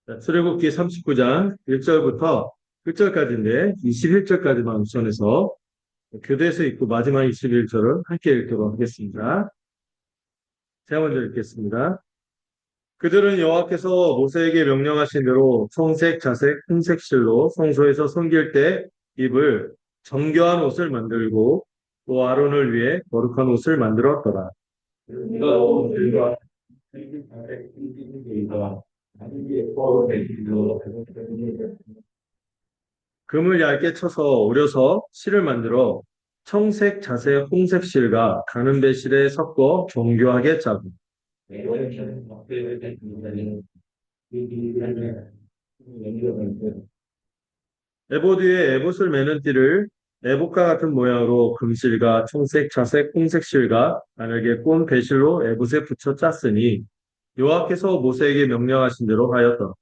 자, 출애굽기 39장 1절부터 끝절까지인데 21절까지만 우선해서 교대에서 읽고 마지막 21절을 함께 읽도록 하겠습니다. 제가 먼저 읽겠습니다. 그들은 여호와께서 모세에게 명령하신 대로 청색, 자색, 흰색 실로 성소에서 섬길 때 입을 정교한 옷을 만들고 또 아론을 위해 거룩한 옷을 만들었더라. 금을 얇게 쳐서 오려서 실을 만들어 청색, 자색, 홍색 실과 가는배 실에 섞어 정교하게 짜고 에봇 위에 에봇을 매는 띠를 에봇과 같은 모양으로 금실과 청색, 자색, 홍색 실과 가늘게 꼰 배실로 에봇에 붙여 짰으니 여호와께서 모세에게 명령하신 대로 하였더라.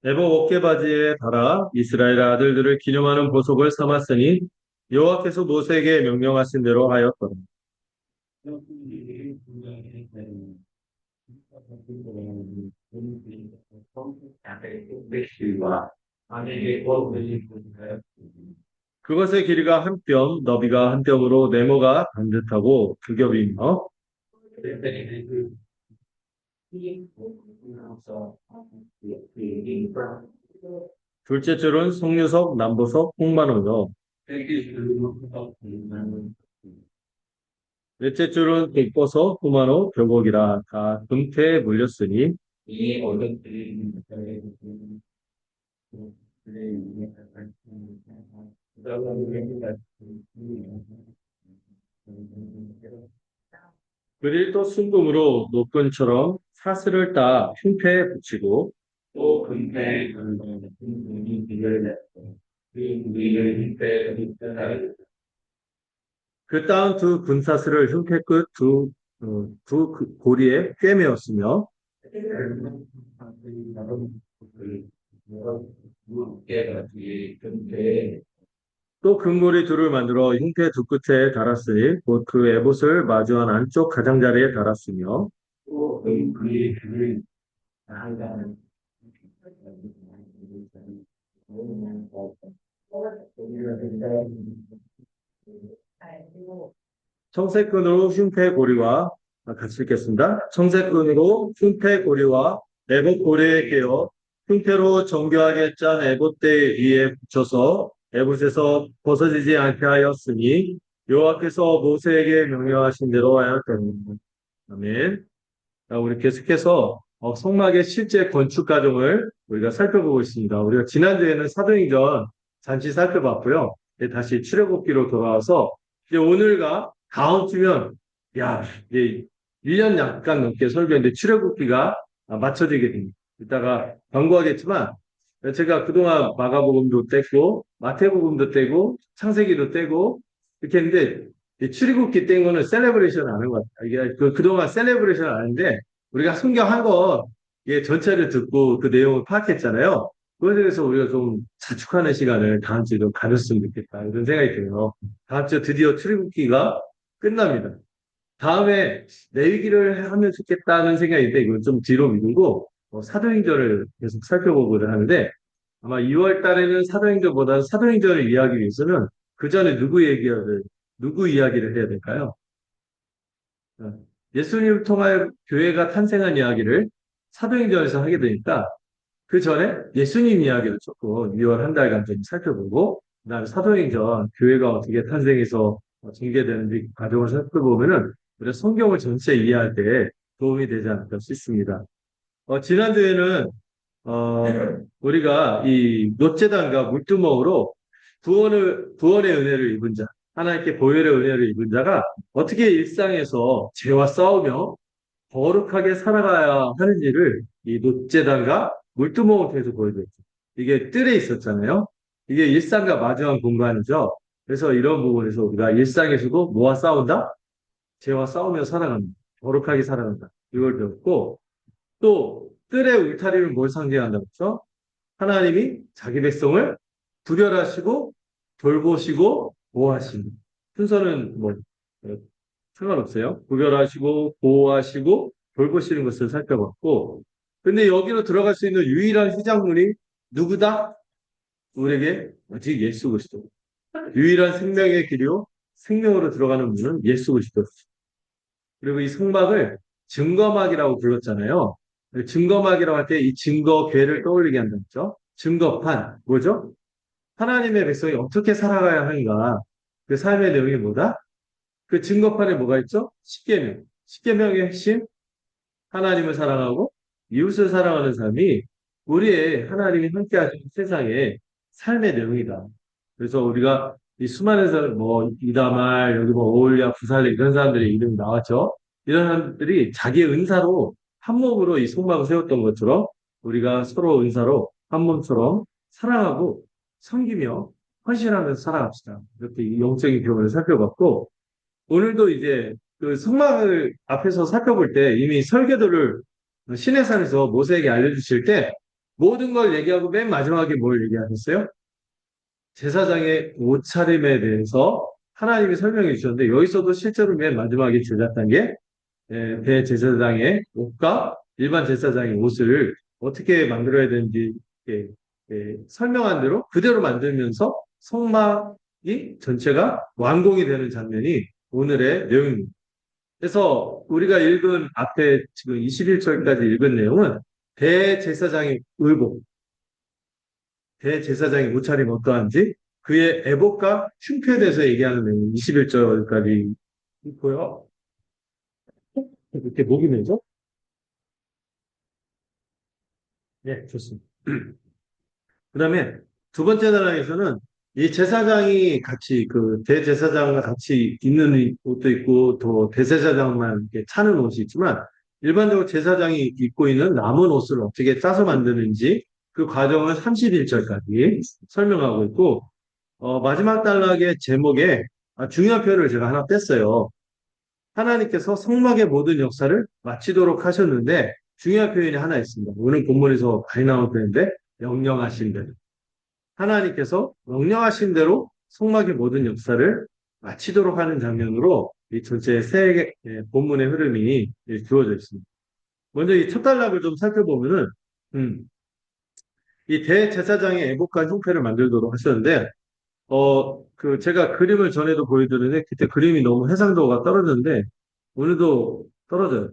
에봇 어깨바지에 달아 이스라엘 아들들을 기념하는 보석을 삼았으니 여호와께서 모세에게 명령하신 대로 하였더라. 그것의 길이가 한 뼘, 너비가 한 뼘으로 네모가 반듯하고 두 겹이며 둘째 줄은 석류석, 남보석, 홍만호며 넷째 줄은 백보석, 후마노, 벽옥이라 다 금태에 물렸으니 그릴 또 순금으로 노끈처럼 사슬을 따 흉패에 붙이고 또 금태에 그 다음 두 군사슬을 흉패 끝 두 고리에 꿰매었으며 또 금고리 둘을 만들어 흉패 두 끝에 달았으니 곧 그 에봇을 마주한 안쪽 가장자리에 달았으며 청색끈으로 흉패 고리와 같이 읽겠습니다. 청색끈으로 흉패 고리와 에봇 고리에 깨어 흉패로 정교하게 짠 에봇대 위에 붙여서 에봇에서 벗어지지 않게 하였으니 여호와께서 모세에게 명령하신 대로 하였더니 아멘. 자, 우리 계속해서 성막의 실제 건축 과정을 우리가 살펴보고 있습니다. 우리가 지난주에는 사도행전 잠시 살펴봤고요. 이제 다시 출애굽기로 돌아와서 이제 오늘과 다음 주면 이제 1년 약간 넘게 설교했는데 출애굽기가 맞춰지게 됩니다. 이따가 광고하겠지만 제가 그동안 마가복음도 떼고 마태복음도 떼고 창세기도 떼고 이렇게 했는데 출애굽기 뗀 거는 셀레브레이션 하는 것 같아요. 이게 그동안 셀레브레이션 하는데 우리가 성경 한 권, 전체를 듣고 그 내용을 파악했잖아요. 그거에 대해서 우리가 좀 자축하는 시간을 다음 주에 좀 가졌으면 좋겠다. 이런 생각이 들어요. 다음 주 드디어 출애굽기가 끝납니다. 다음에 내위기를 하면 좋겠다는 생각인데 이건 좀 뒤로 미루고 사도행전을 계속 살펴보고자 하는데 아마 2월 달에는 사도행전보다는 사도행전을 이해하기 위해서는 그 전에 누구 이야기를 해야 될까요? 어, 예수님을 통하여 교회가 탄생한 이야기를 사도행전에서 하게 되니까 그 전에 예수님 이야기를 조금 2월 한 달간 좀 살펴보고 그다음에 사도행전 교회가 어떻게 탄생해서 전개되는지 과정을 살펴보면은 우리가 성경을 전체 이해할 때 도움이 되지 않을까 싶습니다. 지난주에는 어, 우리가 이 놋제단과 물두멍으로 구원의 은혜를 입은 자, 하나님께 보혈의 은혜를 입은 자가 어떻게 일상에서 죄와 싸우며 거룩하게 살아가야 하는지를 이 놋제단과 물두멍을 통해서 보여줬죠. 이게 뜰에 있었잖아요. 이게 일상과 마주한 공간이죠. 그래서 이런 부분에서 우리가 일상에서도 뭐와 싸운다? 죄와 싸우며 살아간다. 거룩하게 살아간다. 이걸 배웠고, 또 뜰의 울타리를 뭘 상징한다고 했죠? 하나님이 자기 백성을 구별하시고 돌보시고 보호하심. 순서는 뭐, 어, 상관없어요. 구별하시고, 보호하시고, 돌보시는 것을 살펴봤고, 근데 여기로 들어갈 수 있는 유일한 휘장문이 누구다? 우리에게 오직 예수 그리스도. 유일한 생명의 길이요. 생명으로 들어가는 문은 예수 그리스도. 그리고 이 성막을 증거막이라고 불렀잖아요. 증거막이라고 할 때 이 증거궤를 떠올리게 한다는 거죠. 증거판, 뭐죠? 하나님의 백성이 어떻게 살아가야 하는가. 그 삶의 내용이 뭐다? 그 증거판에 뭐가 있죠? 십계명. 십계명의 핵심, 하나님을 사랑하고 이웃을 사랑하는 삶이 우리의 하나님이 함께 하시는 세상의 삶의 내용이다. 그래서 우리가 이 수많은 사람, 뭐, 이다말, 여기 뭐, 오을랴, 부살레 이런 사람들의 이름이 나왔죠. 이런 사람들이 자기의 은사로 한 몸으로 이 속막을 세웠던 것처럼 우리가 서로 은사로 한 몸처럼 사랑하고 섬기며 헌신하면서 살아갑시다. 이렇게 이 영적인 교훈을 살펴봤고, 오늘도 이제 그 성막을 앞에서 살펴볼 때 이미 설계도를 시내산에서 모세에게 알려주실 때 모든 걸 얘기하고 맨 마지막에 뭘 얘기하셨어요? 제사장의 옷차림에 대해서 하나님이 설명해 주셨는데 여기서도 실제로 맨 마지막에 제작한 게 대제사장의 옷과 일반 제사장의 옷을 어떻게 만들어야 되는지 설명한 대로 그대로 만들면서 성막이 전체가 완공이 되는 장면이 오늘의 내용입니다. 그래서 우리가 읽은 앞에 지금 21절까지 읽은 내용은 대제사장의 의복, 대제사장의 옷차림 어떠한지 그의 애복과 흉표에 대해서 얘기하는 내용 21절까지 있고요. 이렇게 목이 메죠? 네, 좋습니다. 그 다음에 두 번째 나라에서는 이 제사장이 같이 그 대제사장과 같이 입는 옷도 있고 또 대제사장만 이렇게 차는 옷이 있지만 일반적으로 제사장이 입고 있는 남은 옷을 어떻게 짜서 만드는지 그 과정을 31절까지 설명하고 있고 마지막 단락의 제목에 중요한 표현을 제가 하나 뺐어요. 하나님께서 성막의 모든 역사를 마치도록 하셨는데 중요한 표현이 하나 있습니다. 오늘 본문에서 많이 나온 표현인데 명령하신 대로. 하나님께서 명령하신 대로 성막의 모든 역사를 마치도록 하는 장면으로 이 전체 세 본문의 흐름이 주어져 있습니다. 먼저 이 첫 단락을 좀 살펴보면은 음, 이 대제사장의 애복한 형태를 만들도록 하셨는데 그 제가 그림을 전에도 보여드렸는데 그때 그림이 너무 해상도가 떨어졌는데 오늘도 떨어져요.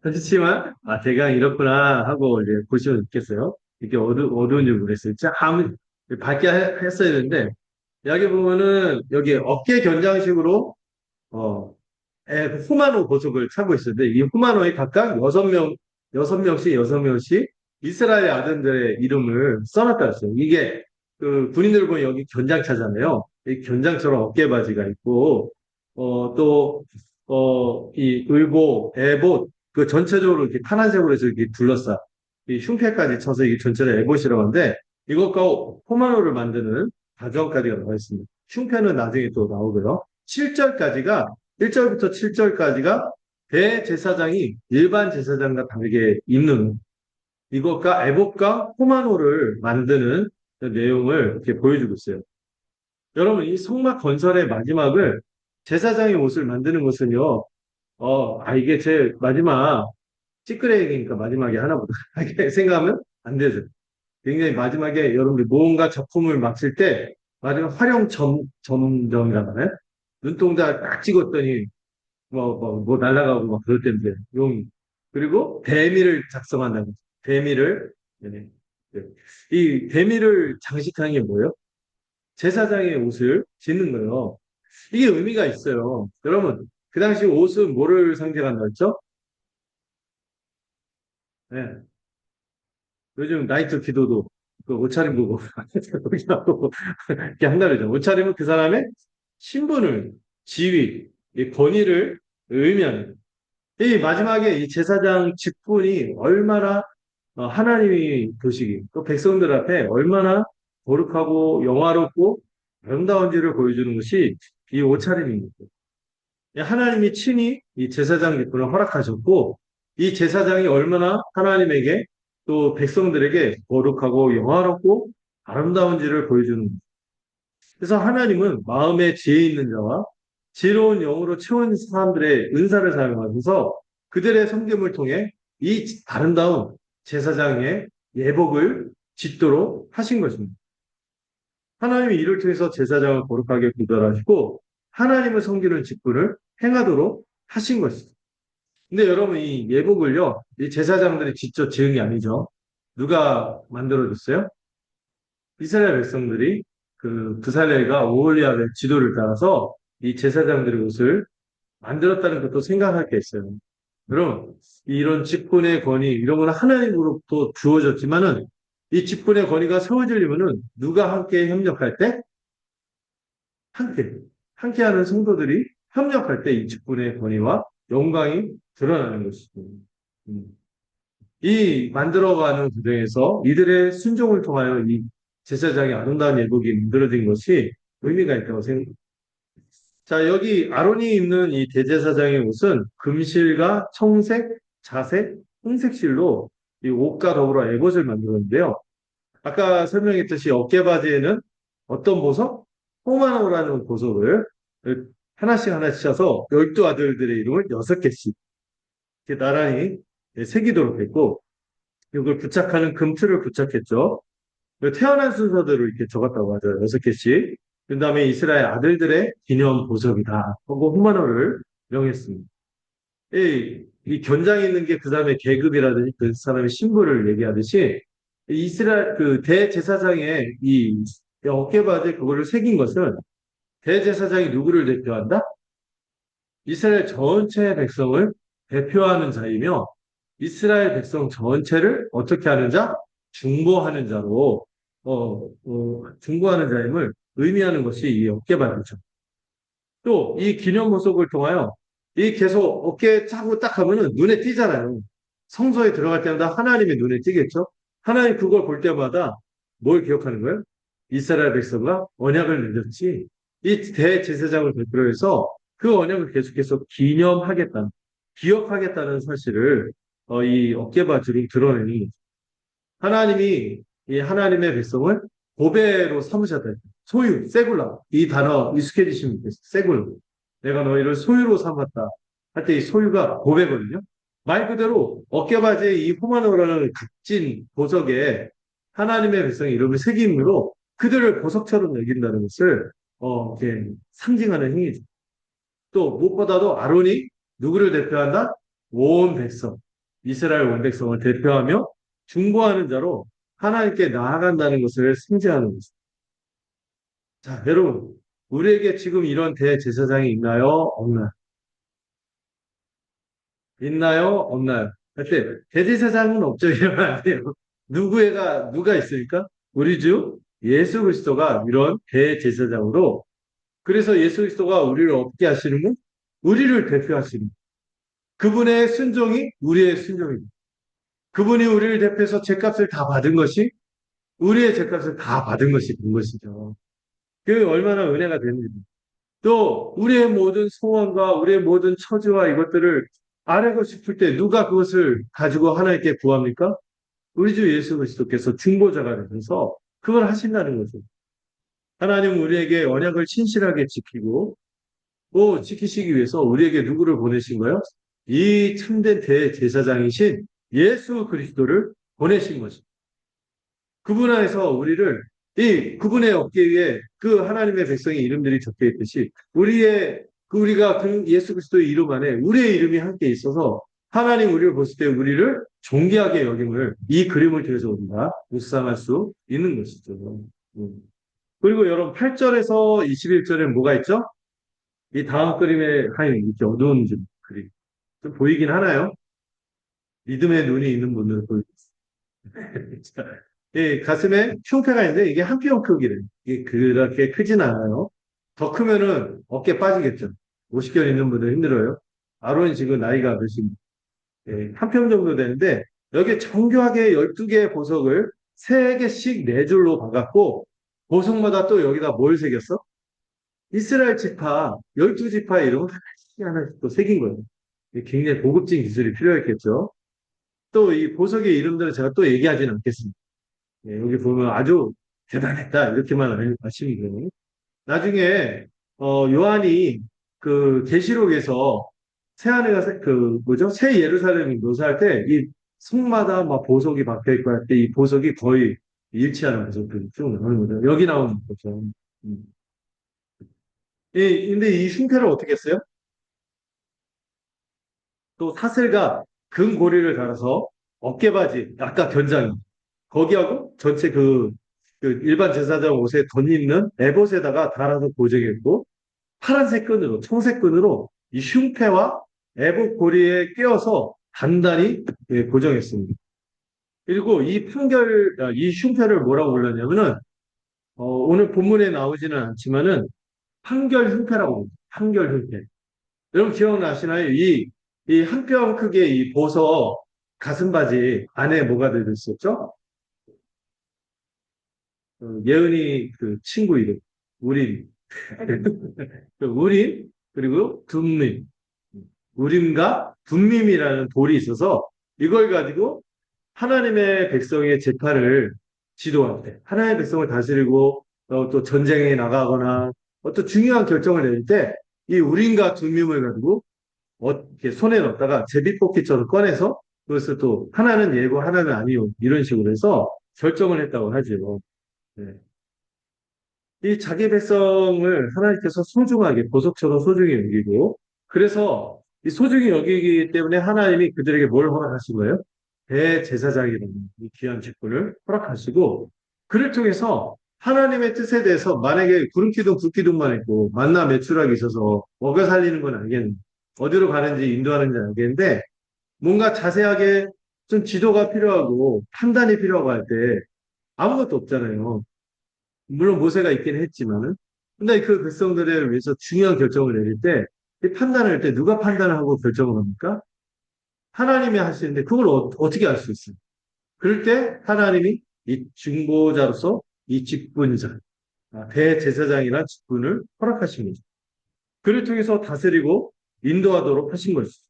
그렇지만 대강 이렇구나 하고 이제 보시면 있겠어요. 이게 어두운 줄 모르겠어요. 참 밝게 했어야 되는데 여기 보면은 여기 어깨 견장식으로 어 후마노 보석을 차고 있었는데 이 후마노에 각각 여섯 명씩 여섯 명씩 이스라엘 아들들의 이름을 써놨다 했어요. 이게 그 군인들 보면 여기 견장차잖아요. 이 견장처럼 어깨 바지가 있고 이 의복, 에봇 그 전체적으로 이렇게 파란색으로 해서 이렇게 둘러싸 이 흉패까지 쳐서 이게 전체를 에봇이라고 하는데 이것과 후마노를 만드는 과정까지가 나와 있습니다. 흉패는 나중에 또 나오고요. 7절까지가 1절부터 7절까지가 대제사장이 일반 제사장과 다르게 입는 이것과 에봇과 호마노를 만드는 내용을 이렇게 보여주고 있어요. 여러분, 이 성막 건설의 마지막을 제사장의 옷을 만드는 것은요, 이게 제 마지막 찌끄레기니까 마지막에 하나보다 이렇게 생각하면 안 되죠. 굉장히 마지막에 여러분들 무언가 작품을 마칠 때 마지막 점정이라고 하나요? 눈동자 딱 찍었더니 뭐 날아가고 막 그럴 텐데 용이 그리고 대미를 작성한다는 거죠. 대미를 네. 네. 이 대미를 장식하는 게 뭐예요? 제사장의 옷을 짓는 거예요. 이게 의미가 있어요. 여러분 그 당시 옷은 뭐를 상징한다 했죠? 네. 요즘 나이트 기도도 그 옷차림 보고 이렇게 한다 그러죠. 옷차림은 그 사람의 신분을 지위, 이 권위를 의미하는 이 마지막에 이 제사장 직분이 얼마나 하나님이 보시기 또 백성들 앞에 얼마나 거룩하고 영화롭고 아름다운지를 보여주는 것이 이 옷차림입니다. 하나님이 친히 이 제사장 직분을 허락하셨고 이 제사장이 얼마나 하나님에게 또 백성들에게 거룩하고 영화롭고 아름다운지를 보여주는 그래서 하나님은 마음에 지혜 있는 자와 지혜로운 영으로 채운 사람들의 은사를 사용하면서 그들의 섬김을 통해 이 아름다운 제사장의 예복을 짓도록 하신 것입니다. 하나님이 이를 통해서 제사장을 거룩하게 구별하시고 하나님을 섬기는 직분을 행하도록 하신 것입니다. 근데 여러분 이 예복을요, 이 제사장들이 직접 지은 게 아니죠. 누가 만들어줬어요? 이스라엘 백성들이 그 부살렐과 오홀리압의 지도를 따라서 이 제사장들의 옷을 만들었다는 것도 생각할 게 있어요. 그럼 이런 직분의 권위 이런 거는 하나님으로부터 주어졌지만은 이 직분의 권위가 세워지려면은 누가 함께 협력할 때 함께 함께하는 성도들이 협력할 때 이 직분의 권위와 영광이 드러나는 것이죠. 음. 이 만들어가는 과정에서 이들의 순종을 통하여 이 제사장의 아름다운 예복이 만들어진 것이 의미가 있다고 생각합니다. 자, 여기 아론이 입는 이 대제사장의 옷은 금실과 청색, 자색, 홍색 실로 이 옷과 더불어 에봇을 만들었는데요. 아까 설명했듯이 어깨바지에는 어떤 보석? 호마노라는 보석을 하나씩 하나씩 쳐서 12아들들의 이름을 6개씩 이렇게 나란히 새기도록 했고, 이걸 부착하는 금틀을 부착했죠. 태어난 순서대로 이렇게 적었다고 하죠. 6개씩. 그 다음에 이스라엘 아들들의 기념 보석이다. 하고 후마노를 명했습니다. 이 견장에 있는 게 그 다음에 계급이라든지 그 사람의 신분을 얘기하듯이 이스라엘 그 대제사장의 이 어깨바지에 그거를 새긴 것은 대제사장이 누구를 대표한다? 이스라엘 전체 백성을 대표하는 자이며 이스라엘 백성 전체를 어떻게 하는 자? 중보하는 자로 중보하는 자임을 의미하는 것이 이 어깨바지죠. 또 이 기념 보석을 통하여 이 계속 어깨에 차고 딱 하면은 눈에 띄잖아요. 성소에 들어갈 때마다 하나님의 눈에 띄겠죠. 하나님 그걸 볼 때마다 뭘 기억하는 거예요? 이스라엘 백성과 언약을 맺었지. 이 대제사장을 대표로 해서 그 언약을 계속해서 기념하겠다는, 기억하겠다는 사실을 이 어깨바지로 드러내는 거죠. 하나님이 이 하나님의 백성을 보배로 삼으셨다. 소유, 세굴라. 이 단어 익숙해지시면 좋겠어요. 세굴라. 내가 너희를 소유로 삼았다. 할 때 이 소유가 보배거든요. 말 그대로 어깨바지에 이 호마노라는 값진 보석에 하나님의 백성의 이름을 새김으로 그들을 보석처럼 여긴다는 것을 이렇게 상징하는 행위죠. 또 무엇보다도 아론이 누구를 대표한다? 온 백성, 이스라엘 온 백성을 대표하며 중보하는 자로 하나님께 나아간다는 것을 상징하는 것입니다. 자, 여러분, 우리에게 지금 이런 대제사장이 있나요? 없나요? 있나요? 없나요? 하여튼 대제사장은 없죠. 이러면 안 돼요. 누가 있습니까? 우리 주 예수 그리스도가 이런 대제사장으로 그래서 예수 그리스도가 우리를 얻게 하시는 분, 우리를 대표하시는 분. 그분의 순종이 우리의 순종입니다. 그분이 우리를 대표해서 죄값을 다 받은 것이 우리의 죄값을 다 받은 것이 된 것이죠. 그 얼마나 은혜가 되는지. 또 우리의 모든 소원과 우리의 모든 처지와 이것들을 아뢰고 싶을 때 누가 그것을 가지고 하나님께 구합니까? 우리 주 예수 그리스도께서 중보자가 되셔서 그걸 하신다는 거죠. 하나님은 우리에게 언약을 신실하게 지키고 또 지키시기 위해서 우리에게 누구를 보내신 거예요? 이 참된 대제사장이신 예수 그리스도를 보내신 것입니다. 그분 안에서 우리를 그분의 어깨 위에 그 하나님의 백성의 이름들이 적혀 있듯이 우리가 그 예수 그리스도의 이름 안에 우리의 이름이 함께 있어서 하나님 우리를 보실 때 우리를 존귀하게 여김을 이 그림을 통해서 우리가 묵상할 수 있는 것이죠. 그리고 여러분 8절에서 21절에 뭐가 있죠? 이 다음 그림에 하인 이렇게 어두운 그림 좀 보이긴 하나요? 믿음의 눈이 있는 분들은 보이겠습니다. 이 가슴에 흉패가 있는데 이게 한 뼘 크기래. 이게 그렇게 크진 않아요. 더 크면은 어깨 빠지겠죠. 50개월 있는 분들 힘들어요. 아론이 지금 나이가 몇입니까? 한 뼘 정도 되는데 여기에 정교하게 12개의 보석을 3개씩 4줄로 박았고 보석마다 또 여기다 뭘 새겼어? 이스라엘 지파 12지파의 이름을 하나씩 하나씩 또 새긴 거예요. 굉장히 고급진 기술이 필요했겠죠. 또 이 보석의 이름들은 제가 또 얘기하지는 않겠습니다. 여기 보면 아주 대단했다 이렇게만 아시면 돼요. 나중에 요한이 그 계시록에서 그 뭐죠? 새 예루살렘을 묘사할 때 이 성마다 막 보석이 박혀 있고 할 때 이 보석이 거의 일치하는 보석들이 쭉 나오는 거죠. 여기 나오는 거죠. 음. 근데 이 흉패를 어떻게 했어요? 또 사슬과 금고리를 달아서 어깨바지, 아까 견장이 거기하고 전체 그 일반 제사장 옷에 덧입는 에봇에다가 달아서 고정했고 파란색 끈으로, 청색 끈으로 이 흉패와 에봇 고리에 꿰어서 단단히 고정했습니다. 그리고 이 흉패를 뭐라고 불렀냐면은, 오늘 본문에 나오지는 않지만은, 판결 흉패라고 합니다. 판결 흉패. 여러분 기억나시나요? 이 한 뼘 크기의 이 보석 가슴바지 안에 뭐가 들어있었죠? 예은이 그 친구 이름. 우린. 그 우림, 그리고 둠림. 우림과 둠림이라는 돌이 있어서 이걸 가지고 하나님의 백성의 재판을 지도할 때, 하나님의 백성을 다스리고 또 전쟁에 나가거나 어떤 중요한 결정을 내릴 때 이 우림과 둠림을 가지고 이렇게 손에 넣었다가 제비뽑기처럼 꺼내서 그것을 또 하나는 예고 하나는 아니요 이런 식으로 해서 결정을 했다고 하죠. 네. 이 자기 백성을 하나님께서 소중하게 보석처럼 소중히 여기고 그래서 이 소중히 여기기 때문에 하나님이 그들에게 뭘 허락하신 거예요? 대제사장이라는 이 귀한 직분을 허락하시고 그를 통해서 하나님의 뜻에 대해서 만약에 구름 기둥 불 기둥만 있고 만나 매출하기 있어서 먹여 살리는 건 알겠는데 어디로 가는지 인도하는지 알겠는데 뭔가 자세하게 좀 지도가 필요하고 판단이 필요하고 할 때 아무것도 없잖아요. 물론 모세가 있긴 했지만은. 근데 그 백성들을 위해서 중요한 결정을 내릴 때, 이 판단을 할 때 누가 판단을 하고 결정을 합니까? 하나님이 하시는데 그걸 떻게 알 수 있어요? 그럴 때 하나님이 이 중보자로서 이 직분자, 대제사장이나 직분을 허락하신 거죠. 그를 통해서 다스리고 인도하도록 하신 것이죠.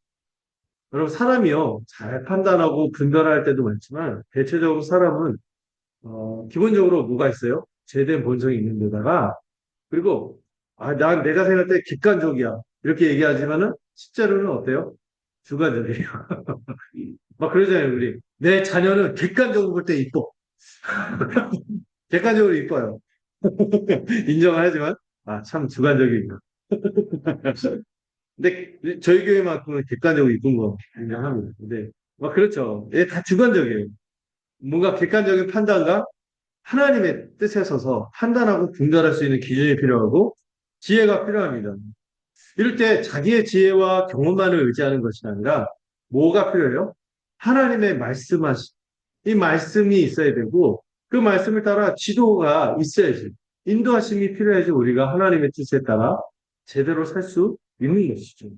여러분, 사람이요, 잘 판단하고 분별할 때도 많지만, 대체적으로 사람은, 기본적으로 뭐가 있어요? 제된 본성이 있는 데다가, 그리고 난 내가 생각할 때 객관적이야. 이렇게 얘기하지만은 실제로는 어때요? 주관적이에요. 막 그러잖아요, 우리. 내 자녀는 객관적으로 볼 때 이뻐. 객관적으로 이뻐요. 인정을 하지만 참 주관적이구나. 근데 저희 교회만큼은 객관적으로 이쁜 거 인정합니다. 근데 막 그렇죠. 다 주관적이에요. 뭔가 객관적인 판단과 하나님의 뜻에 서서 판단하고 분별할 수 있는 기준이 필요하고 지혜가 필요합니다. 이럴 때 자기의 지혜와 경험만을 의지하는 것이 아니라 뭐가 필요해요? 하나님의 말씀하신 이 말씀이 있어야 되고 그 말씀을 따라 지도가 있어야지. 인도하심이 필요해야지 우리가 하나님의 뜻에 따라 제대로 살 수 있는 것이죠.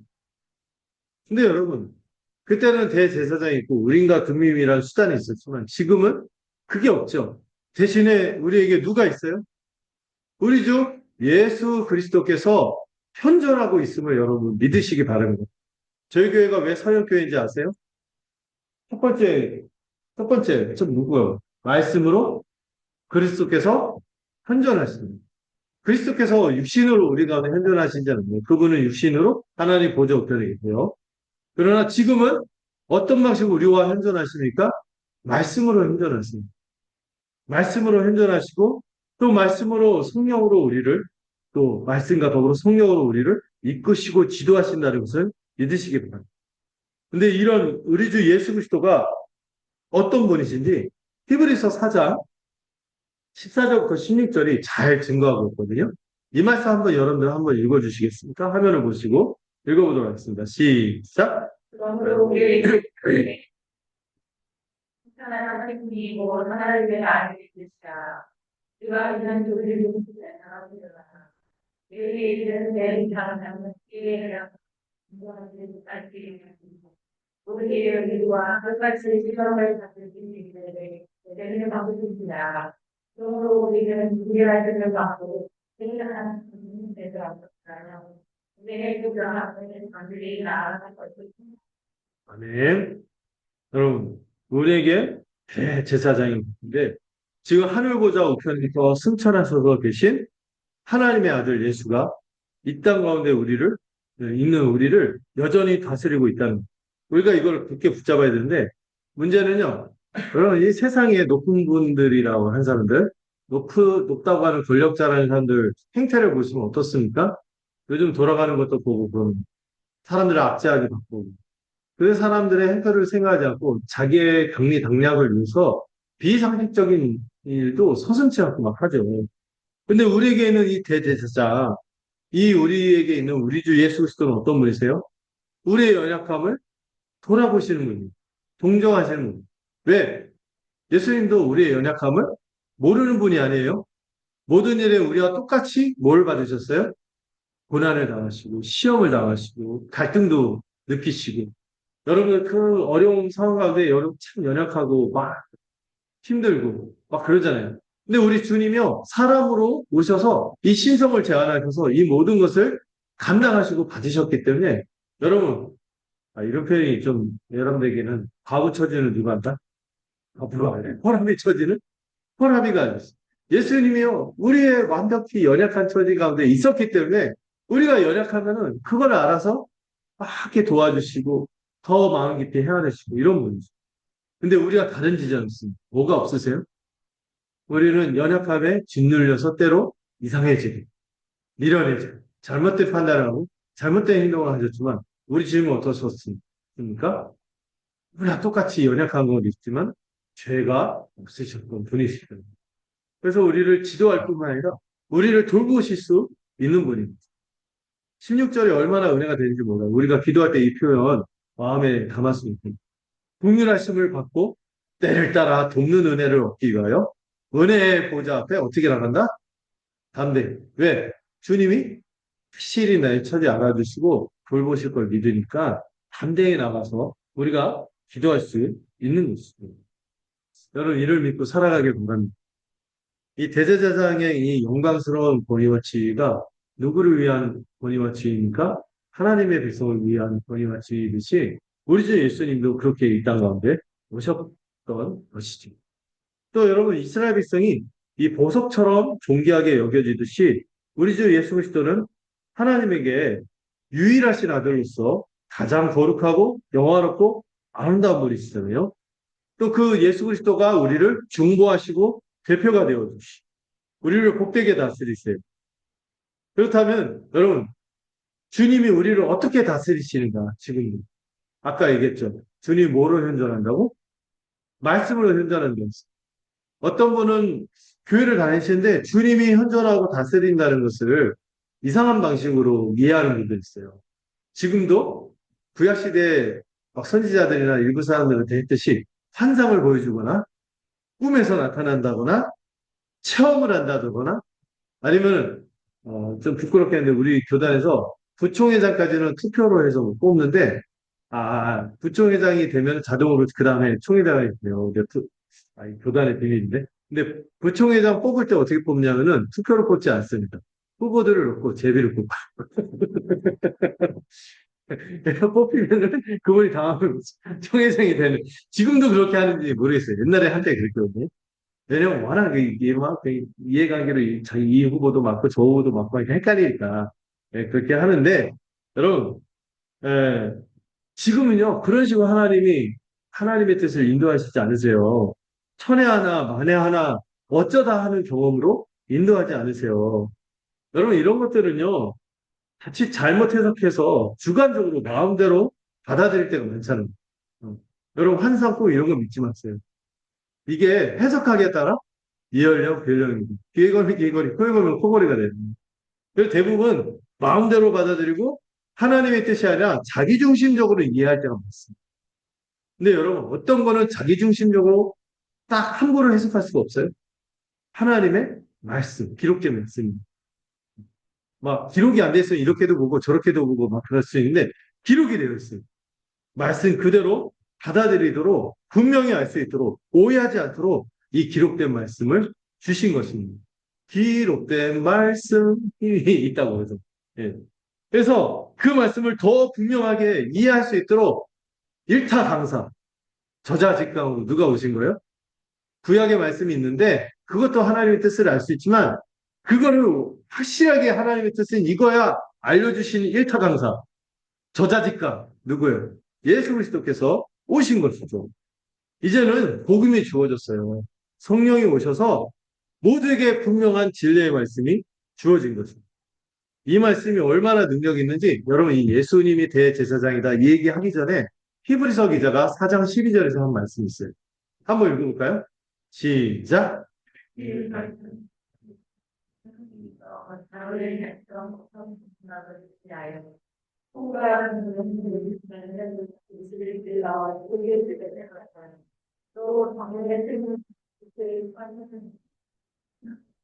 근데 여러분, 그때는 대제사장이 있고 우림과 금림이라는 수단이 있었지만 지금은 그게 없죠. 대신에 우리에게 누가 있어요? 우리 주 예수 그리스도께서 현존하고 있음을 여러분 믿으시기 바랍니다. 저희 교회가 왜 사역교회인지 아세요? 첫 번째, 첫 번째, 저 누구요? 말씀으로 그리스도께서 현존하십니다. 그리스도께서 육신으로 우리 가운데 현존하신 자는 뭐 그분은 육신으로 하나님 보좌 우편에 계세요. 그러나 지금은 어떤 방식으로 우리와 현존하십니까? 말씀으로 현존하십니다. 말씀으로 현존하시고 또 말씀으로 성령으로 우리를 또 말씀과 더불어 성령으로 우리를 이끄시고 지도하신다는 것을 믿으시기 바랍니다. 근데 이런 우리 주 예수 그리스도가 어떤 분이신지 히브리서 4장 14절부터 16절이 잘 증거하고 있거든요. 이 말씀 한번 여러분들 한번 읽어주시겠습니까? 화면을 보시고 읽어보도록 하겠습니다. 시작. 하나님이고 하나님의 아들이 되시라. 그가 이런 조리를 사랑하시라. 그의 이름은 내 사랑하는 기회라. 우리의 의와 끝까지 시험을 받을 인생들을 내리는 방법입니다. 그러므로 우리는 우리의 아들을 받고 생각하는 되지 않았잖아요. 내 구별하는 아들이 나아갈 것입니다. 아멘. 여러분, 우리에게 대제사장인데 지금 하늘 보좌 우편에서 승천하셔서 계신 하나님의 아들 예수가 이 땅 가운데 있는 우리를 여전히 다스리고 있다는 거. 우리가 이걸 굳게 붙잡아야 되는데, 문제는요, 여러분, 이 세상에 높은 분들이라고 하는 사람들, 높다고 하는 권력자라는 사람들 행태를 보시면 어떻습니까? 요즘 돌아가는 것도 보고, 그럼 사람들을 압제하게 바꾸고, 그 사람들의 행태를 생각하지 않고 자기의 강리당략을 위해서 비상식적인 일도 서슴지 않고 막 하죠. 근데 우리에게 있는 이 대제사장, 이 우리에게 있는 우리 주 예수 그리스도는 어떤 분이세요? 우리의 연약함을 돌아보시는 분입니다. 동정하시는 분. 왜? 예수님도 우리의 연약함을 모르는 분이 아니에요. 모든 일에 우리와 똑같이 뭘 받으셨어요? 고난을 당하시고, 시험을 당하시고, 갈등도 느끼시고. 여러분, 그 어려운 상황 가운데 여러분 참 연약하고, 막 힘들고, 막 그러잖아요. 근데 우리 주님이요, 사람으로 오셔서 이 신성을 제안하셔서 이 모든 것을 감당하시고 받으셨기 때문에, 여러분, 이런 표현이 좀 여러분들에게는 과부 처지는 누가 한다? 누가 안 해? 호람이 처지는? 호람이가 아니었어. 예수님이요, 우리의 완벽히 연약한 처지 가운데 있었기 때문에 우리가 연약하면은 그걸 알아서 막 이렇게 도와주시고 더 마음 깊이 헤아내시고 이런 분이죠. 근데 우리가 다른 지점이 있습니다. 뭐가 없으세요? 우리는 연약함에 짓눌려서 때로 이상해지고 미련해지고 잘못된 판단을 하고 잘못된 행동을 하셨지만 우리 주님은 어떠셨습니까? 우리가 똑같이 연약한 건 있지만 죄가 없으셨던 분이시다. 그래서 우리를 지도할 뿐만 아니라 우리를 돌보실 수 있는 분입니다. 16절이 얼마나 은혜가 되는지 몰라요. 우리가 기도할 때 이 표현 마음에 담았습니다. 국률하심을 받고 때를 따라 돕는 은혜를 얻기 위하여 은혜의 보좌 앞에 어떻게 나간다? 담대. 왜? 주님이 확실히 나의 처지 알아주시고 돌보실 걸 믿으니까 담대히 나가서 우리가 기도할 수 있는 것입니다. 여러분 이를 믿고 살아가길 바랍니다. 이 대제사장의 이 영광스러운 권위와 지위가 누구를 위한 권위와 지위입니까? 하나님의 백성을 위한 권위와 지위이듯이 우리 주 예수님도 그렇게 이 땅 가운데 오셨던 것이죠. 또 여러분 이스라엘 백성이 이 보석처럼 존귀하게 여겨지듯이 우리 주 예수 그리스도는 하나님에게 유일하신 아들로서 가장 거룩하고 영화롭고 아름다운 분이시잖아요. 또 그 예수 그리스도가 우리를 중보하시고 대표가 되어 주시. 우리를 복되게 다스리세요. 그렇다면 여러분 주님이 우리를 어떻게 다스리시는가 지금 아까 얘기했죠. 주님이 뭐로 현존한다고? 말씀으로 현존한다고 했어요. 어떤 분은 교회를 다니시는데 주님이 현존하고 다스린다는 것을 이상한 방식으로 이해하는 분도 있어요. 지금도 구약시대 막 선지자들이나 일부 사람들한테 했듯이 환상을 보여주거나 꿈에서 나타난다거나 체험을 한다거나 아니면 좀 부끄럽게 했는데 우리 교단에서 부총회장까지는 투표로 해서 뽑는데 부총회장이 되면 자동으로 그 다음에 총회장이 돼요. 교단의 비밀인데. 근데 부총회장 뽑을 때 어떻게 뽑냐면은 투표로 뽑지 않습니다. 후보들을 놓고 제비를 뽑고 뽑히면은 그분이 다음으로 총회장이 되는. 지금도 그렇게 하는지 모르겠어요. 옛날에 한때 그랬거든요. 왜냐면 워낙 이게 막 이해관계로 자기 이 후보도 맞고 저 후보도 맞고 하니까 헷갈리니까 그렇게 하는데 여러분 예, 지금은요 그런 식으로 하나님의 뜻을 인도하시지 않으세요. 천에 하나 만에 하나 어쩌다 하는 경험으로 인도하지 않으세요. 여러분 이런 것들은요 자칫 잘못 해석해서 주관적으로 마음대로 받아들일 때가 많잖아요. 어. 여러분 환상 꼭 이런 거 믿지 마세요. 이게 해석하기에 따라 이해하려면 변형입니다. 귀에 걸면 귀에 걸이, 코에 걸면 코걸이가 됩니다. 그래서 대부분 마음대로 받아들이고 하나님의 뜻이 아니라 자기중심적으로 이해할 때가 많습니다. 근데 여러분 어떤 거는 자기중심적으로 딱 함부로 해석할 수가 없어요. 하나님의 말씀, 기록된 말씀입니다. 막 기록이 안 돼 있으면 이렇게도 보고 저렇게도 보고 막 그럴 수 있는데 기록이 되어 있어요. 말씀 그대로 받아들이도록 분명히 알 수 있도록 오해하지 않도록 이 기록된 말씀을 주신 것입니다. 기록된 말씀이 있다고 해서. 예. 그래서 그 말씀을 더 분명하게 이해할 수 있도록 일타 강사, 저자직강으로 누가 오신 거예요? 구약의 말씀이 있는데 그것도 하나님의 뜻을 알 수 있지만 그거를 확실하게 하나님의 뜻은 이거야 알려주신 일타 강사, 저자직가 누구예요? 예수 그리스도께서 오신 것이죠. 이제는 복음이 주어졌어요. 성령이 오셔서 모두에게 분명한 진리의 말씀이 주어진 거죠. 이 말씀이 얼마나 능력이 있는지 여러분 이 예수님이 대제사장이다 이 얘기하기 전에 히브리서 기자가 4장 12절에서 한 말씀이 있어요. 한번 읽어볼까요? 시작.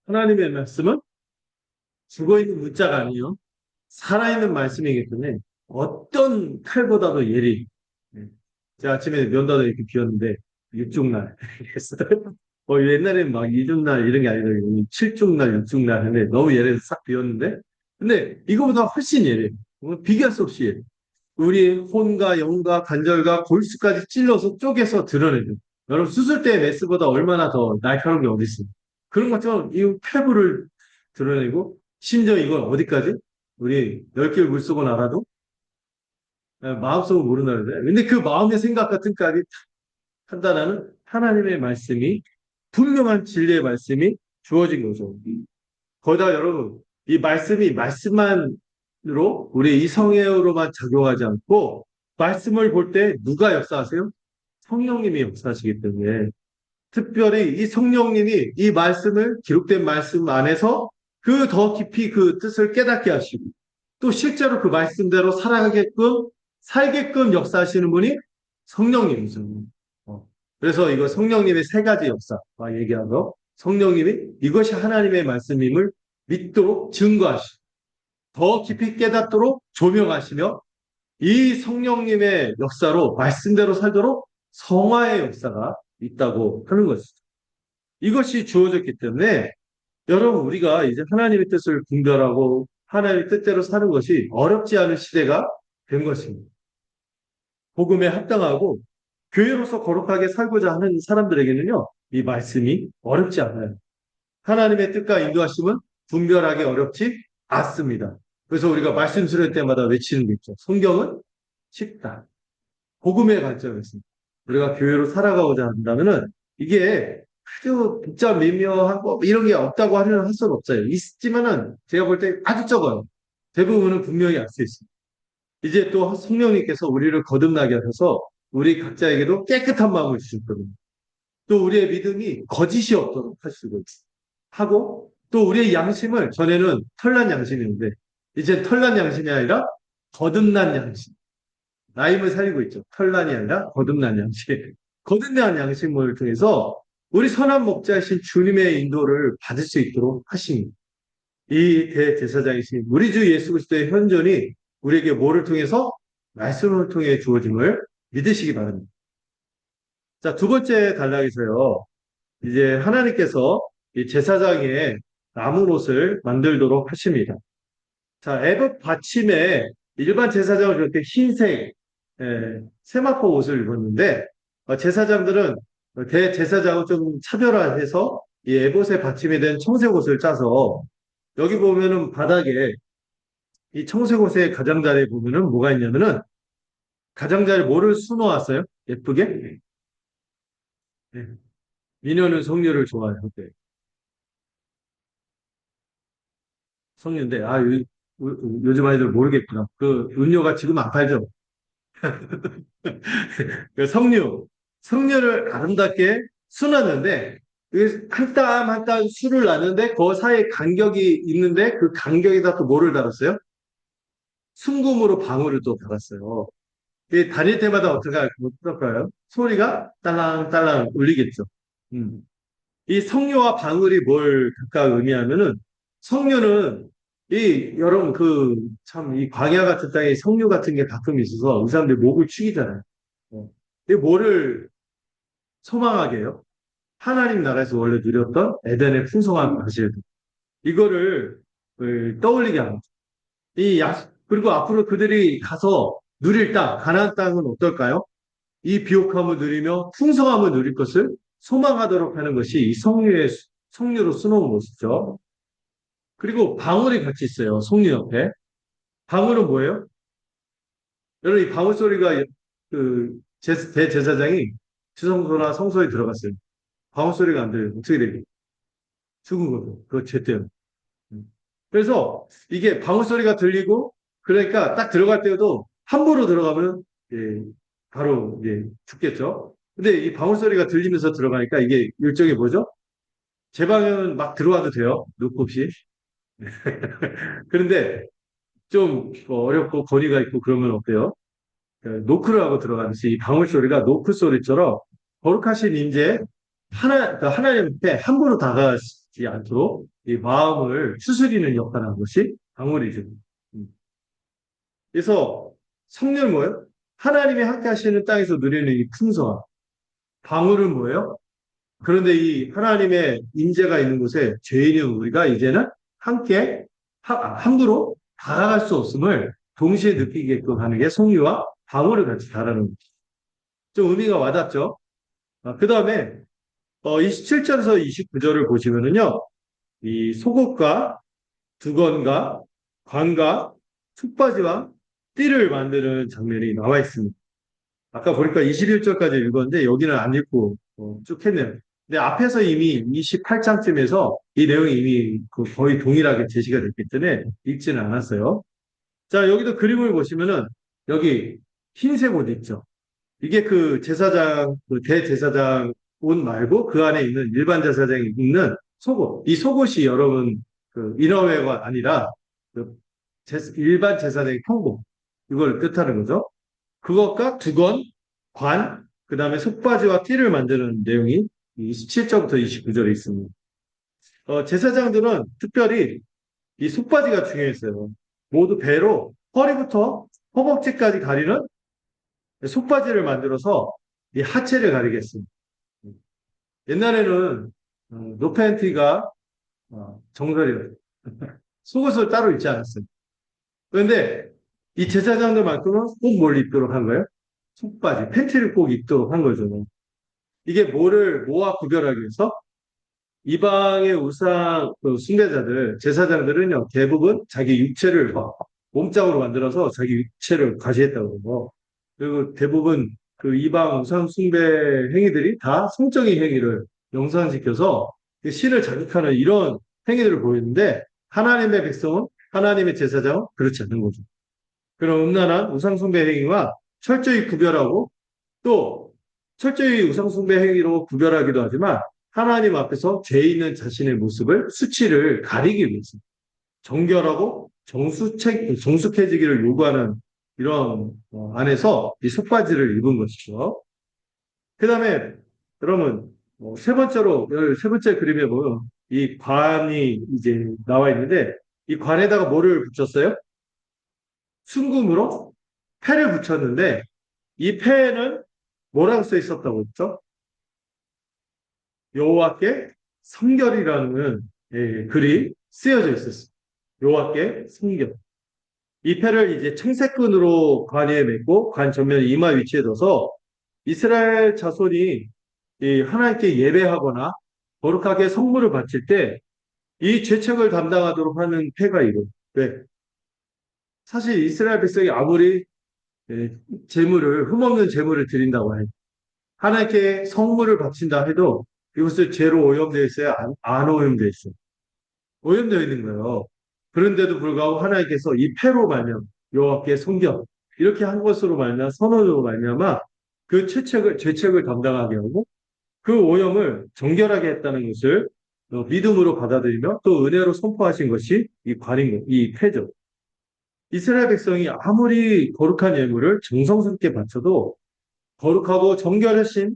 하나님의 말씀은 죽어있는 문자가 아니에요. 살아있는 말씀이기 때문에 어떤 칼보다도 예리. 제가 아침에 면도하다 이렇게 비웠는데 육중날 했어요. 옛날에는 막 이중날 이런 게 아니라 칠중날, 육중날 했는데 너무 예래서 싹 비웠는데 근데 이거보다 훨씬 예래. 비교할 수 없이 예래. 우리 혼과 영과 관절과 골수까지 찔러서 쪼개서 드러내죠. 여러분 수술 때 메스보다 얼마나 더 날카로운 게 어디 있어요. 그런 것처럼 이 폐부를 드러내고 심지어 이걸 어디까지? 우리 10개의 물속은 알아도 마음속은 모른다는데 근데 그 마음의 생각 같은까지 판단하는 하나님의 말씀이 분명한 진리의 말씀이 주어진 거죠. 거기다 여러분 이 말씀이 말씀만으로 우리 이성애로만 작용하지 않고 말씀을 볼 때 누가 역사하세요? 성령님이 역사하시기 때문에 특별히 이 성령님이 이 말씀을 기록된 말씀 안에서 그 더 깊이 그 뜻을 깨닫게 하시고 또 실제로 그 말씀대로 살게끔 역사하시는 분이 성령님이죠. 그래서 이거 성령님의 세 가지 역사 얘기하고 성령님이 이것이 하나님의 말씀임을 믿도록 증거하시고 더 깊이 깨닫도록 조명하시며 이 성령님의 역사로 말씀대로 살도록 성화의 역사가 있다고 하는 것이죠. 이것이 주어졌기 때문에 여러분 우리가 이제 하나님의 뜻을 분별하고 하나님의 뜻대로 사는 것이 어렵지 않은 시대가 된 것입니다. 복음에 합당하고 교회로서 거룩하게 살고자 하는 사람들에게는요, 이 말씀이 어렵지 않아요. 하나님의 뜻과 인도하심은 분별하기 어렵지 않습니다. 그래서 우리가 말씀 수련회 때마다 외치는 게 있죠. 성경은 쉽다. 복음의 관점에서 우리가 교회로 살아가고자 한다면은 이게 아주 복잡 미묘하고 이런 게 없다고 하려는 할 수는 없어요. 있지만은 제가 볼 때 아주 적어요. 대부분은 분명히 알 수 있습니다. 이제 또 성령님께서 우리를 거듭나게 하셔서 우리 각자에게도 깨끗한 마음을 주실 겁니다. 또 우리의 믿음이 거짓이 없도록 하시고 하고 또 우리의 양심을 전에는 털난 양심이었는데 이제 털난 양심이 아니라 거듭난 양심. 나임을 살리고 있죠. 털난이 아니라 거듭난 양심. 거듭난 양심을 통해서 우리 선한 목자이신 주님의 인도를 받을 수 있도록 하십니다. 이 대제사장이신 우리 주 예수 그리스도의 현존이 우리에게 뭐를 통해서? 말씀을 통해 주어짐을 믿으시기 바랍니다. 자, 두 번째 단락에서요. 이제 하나님께서 이 제사장의 남은 옷을 만들도록 하십니다. 자, 에봇 받침에 일반 제사장은 그렇게 흰색 세마포 옷을 입었는데 제사장들은 대제사장을 좀 차별화해서 이 에봇에 받침이 된 청색 옷을 짜서 여기 보면은 바닥에 이 청색 옷의 가장자리에 보면은 뭐가 있냐면은 가장자리에 뭐를 수놓았어요? 예쁘게? 네. 미녀는 석류를 좋아해요. 네. 석류인데 요즘 아이들 모르겠구나. 그 음료가 지금 안 팔죠. 그 석류를 아름답게 수놨는데 한 땀 한 땀 술을 놨는데 그 사이에 간격이 있는데 그 간격에다 또 뭐를 달았어요? 순금으로 방울을 또 달았어요. 다닐 때마다 어떨까요? 소리가 딸랑딸랑 울리겠죠. 음. 이 석류와 방울이 뭘 각각 의미하면은 석류는 여러분 참 이 광야 같은 땅에 석류 같은 게 가끔 있어서 이 사람들이 목을 축이잖아요. 이 뭐를 소망하게 해요? 하나님 나라에서 원래 누렸던 에덴의 풍성한 과실 이거를 떠올리게 합니다. 그리고 앞으로 그들이 가서 누릴 땅, 가나안 땅은 어떨까요? 이 비옥함을 누리며 풍성함을 누릴 것을 소망하도록 하는 것이 이 석류로 수놓은 것이죠. 그리고 방울이 같이 있어요. 송유 옆에. 방울은 뭐예요? 여러분, 이 방울 소리가 대제사장이 지성소나 성소에 들어갔어요. 방울 소리가 안 들려요. 어떻게 되겠어요? 죽은 거죠. 그거 죄 때문에. 그래서 이게 방울 소리가 들리고 그러니까 딱 들어갈 때도 함부로 들어가면 예, 바로 죽겠죠. 근데 이 방울 소리가 들리면서 들어가니까 이게 일종의 뭐죠? 제 방은 막 들어와도 돼요. 노크 없이. 그런데 좀 어렵고 거리가 있고 그러면 어때요? 노크를 하고 들어가듯이 이 방울 소리가 노크 소리처럼 거룩하신 임재 그러니까 하나님께 함부로 다가가지 않도록 이 마음을 추스리는 역할을 한 것이 방울이죠. 음. 그래서 성령 뭐예요? 하나님이 함께 하시는 땅에서 누리는 이 풍성함. 방울은 뭐예요? 그런데 이 하나님의 임재가 있는 곳에 죄인인 우리가 이제는 함께 함부로 다가갈 수 없음을 동시에 느끼게끔 하는 게 성유와 방울을 같이 다루는 거죠. 좀 의미가 와닿죠? 그 다음에 27절에서 29절을 보시면은요, 이 속옷과 두건과 관과束바지와 띠를 만드는 장면이 나와 있습니다. 아까 보니까 21절까지 읽었는데 여기는 안 읽고 쭉 했네요. 근데 앞에서 이미 28장쯤에서 이 내용이 이미 거의 동일하게 제시가 됐기 때문에 읽지는 않았어요. 자, 여기도 그림을 보시면은 여기 흰색 옷 있죠. 이게 그 제사장, 그 대제사장 옷 말고 그 안에 있는 일반 제사장이 입는 속옷. 이 속옷이 여러분 그 이너웨어가 아니라 그 일반 제사장의 평복. 이걸 뜻하는 거죠. 그것과 두건, 관, 그 다음에 속바지와 띠를 만드는 내용이 27절부터 29절에 있습니다. 제사장들은 특별히 이 속바지가 중요했어요. 모두 배로 허리부터 허벅지까지 가리는 속바지를 만들어서 이 하체를 가리겠습니다. 옛날에는 노팬티가 정설이었어요. 속옷을 따로 입지 않았어요. 그런데 이 제사장들만큼은 꼭 뭘 입도록 한 거예요? 속바지, 팬티를 꼭 입도록 한 거죠. 이게 뭐와 구별하기 위해서 이방의 우상 숭배자들, 제사장들은요, 대부분 자기 육체를 몸짱으로 만들어서 자기 육체를 과시했다고 그러고, 그리고 대부분 그 이방 우상 숭배 행위들이 다 성적인 행위를 영상시켜서 신을 자극하는 이런 행위들을 보이는데, 하나님의 백성은, 하나님의 제사장은 그렇지 않는 거죠. 그런 음란한 우상 숭배 행위와 철저히 구별하고, 또 철저히 우상 숭배 행위로 구별하기도 하지만, 하나님 앞에서 죄 있는 자신의 모습을 수치를 가리기 위해서 정결하고 정숙해지기를 요구하는 이런 안에서 이 속바지를 입은 것이죠. 그 다음에 여러분 세 번째 그림에 보면 이 관이 이제 나와 있는데 이 관에다가 뭐를 붙였어요? 순금으로 패를 붙였는데 이 패에는 뭐라고 써 있었다고 했죠? 여호와께 성결이라는 글이 쓰여져 있었어요. 여호와께 성결. 이 패를 이제 청색끈으로 관에 맺고 관 전면 이마 위치에 둬서 이스라엘 자손이 하나님께 예배하거나 거룩하게 성물을 바칠 때 이 죄책을 담당하도록 하는 패가 이거. 네. 사실 이스라엘 백성이 아무리 흠없는 재물을 드린다고 해요. 하나님께 성물을 바친다 해도 이것을 죄로 오염되어 있어요? 안 오염되어 있어요? 오염되어 있는 거예요. 그런데도 불구하고 하나님께서 이 패로 말미암아 여호와께 성결 이렇게 한 것으로 말미암아 선언으로 말미암아 그 죄책을 담당하게 하고 그 오염을 정결하게 했다는 것을 믿음으로 받아들이며 또 은혜로 선포하신 것이 이 패죠. 이스라엘 백성이 아무리 거룩한 예물을 정성스럽게 바쳐도 거룩하고 정결하신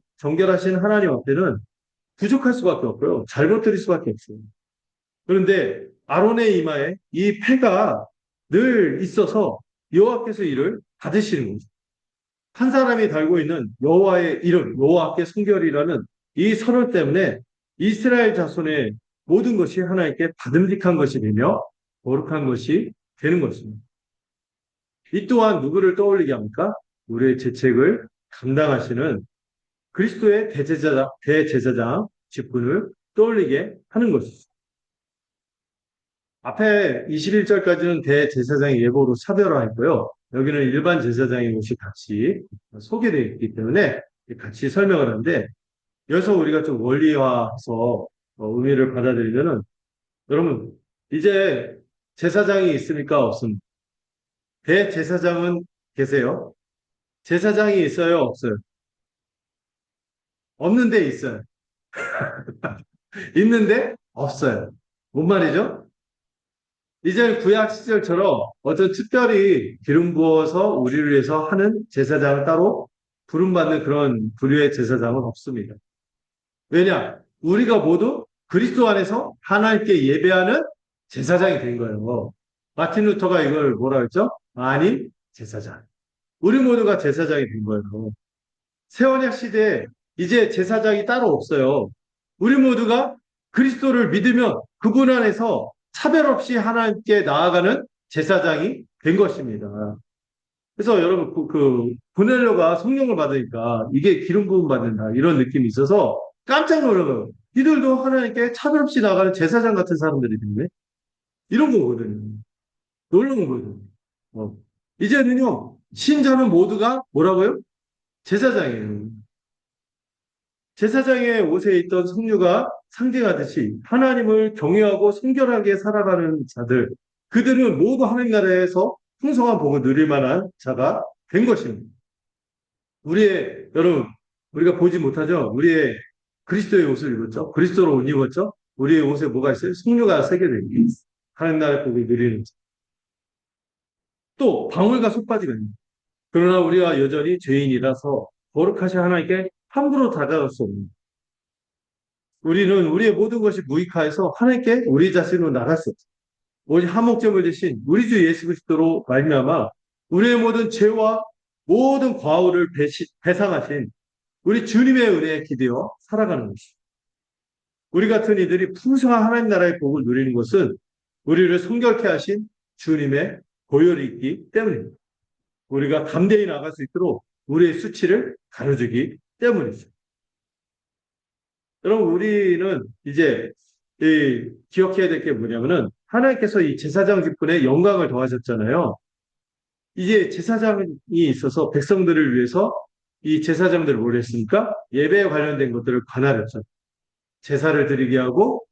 하나님 앞에는 부족할 수밖에 없고요. 잘못 드릴 수밖에 없어요. 그런데 아론의 이마에 이 패가 늘 있어서 여호와께서 이를 받으시는 거죠. 한 사람이 달고 있는 여호와의 이름, 여호와께 성결이라는 이 선언 때문에 이스라엘 자손의 모든 것이 하나님께 받음직한 것이 되며 거룩한 것이 되는 것입니다. 이 또한 누구를 떠올리게 합니까? 우리의 죄책을 감당하시는 그리스도의 대제사장 직분을 떠올리게 하는 것이죠. 앞에 21절까지는 대제사장의 예보로 차별화했고요. 여기는 일반 제사장의 옷이 같이 소개되어 있기 때문에 같이 설명을 하는데, 여기서 우리가 좀 원리화해서 의미를 받아들이면은, 여러분, 이제 제사장이 있습니까? 없습니까? 대제사장은 계세요? 제사장이 있어요? 없어요? 없는데 있어요. 있는데 없어요. 뭔 말이죠? 이제 구약 시절처럼 어떤 특별히 기름 부어서 우리를 위해서 하는 제사장을 따로 부름받는 그런 부류의 제사장은 없습니다. 왜냐? 우리가 모두 그리스도 안에서 하나님께 예배하는 제사장이 된 거예요. 마틴 루터가 이걸 뭐라 했죠? 아닌 제사장. 우리 모두가 제사장이 된 거예요. 새언약 시대에 이제 제사장이 따로 없어요. 우리 모두가 그리스도를 믿으면 그분 안에서 차별 없이 하나님께 나아가는 제사장이 된 것입니다. 그래서 여러분 고넬료가 성령을 받으니까 이게 기름 부음 받는다 이런 느낌이 있어서 깜짝 놀라요. 이들도 하나님께 차별 없이 나가는 제사장 같은 사람들이 됐네. 이런 거거든요. 놀라운 거거든요. 어. 이제는요 신자는 모두가 뭐라고요? 제사장이에요. 제사장의 옷에 있던 성류가 상징하듯이 하나님을 경외하고 순결하게 살아가는 자들, 그들은 모두 하나님 나라에서 풍성한 복을 누릴 만한 자가 된 것입니다. 여러분, 우리가 보지 못하죠? 우리의 그리스도의 옷을 입었죠? 그리스도로 옷 입었죠? 우리의 옷에 뭐가 있어요? 성류가 새겨져 있는 하나님 나라의 복을 누리는 자. 또 방울과 속바지가 있는. 그러나 우리가 여전히 죄인이라서 거룩하신 하나님께 함부로 다가갈 수 없는. 우리는 우리의 모든 것이 무익하여서 하나님께 우리 자신으로 나갈 수 없어요. 오직 한 목적을 대신 우리 주 예수 그리스도로 말미암아 우리의 모든 죄와 모든 과오를 배상하신 우리 주님의 은혜에 기대어 살아가는 것이죠. 우리 같은 이들이 풍성한 하나님 나라의 복을 누리는 것은 우리를 성결케 하신 주님의 보혈이 있기 때문입니다. 우리가 담대히 나갈 수 있도록 우리의 수치를 가려주기 때문이죠. 여러분, 우리는 이제 기억해야 될 게 뭐냐면은 하나님께서 이 제사장 직분에 영광을 더하셨잖아요. 이제 제사장이 있어서 백성들을 위해서 이 제사장들을 뭘 했습니까? 예배에 관련된 것들을 관할했죠. 제사를 드리게 하고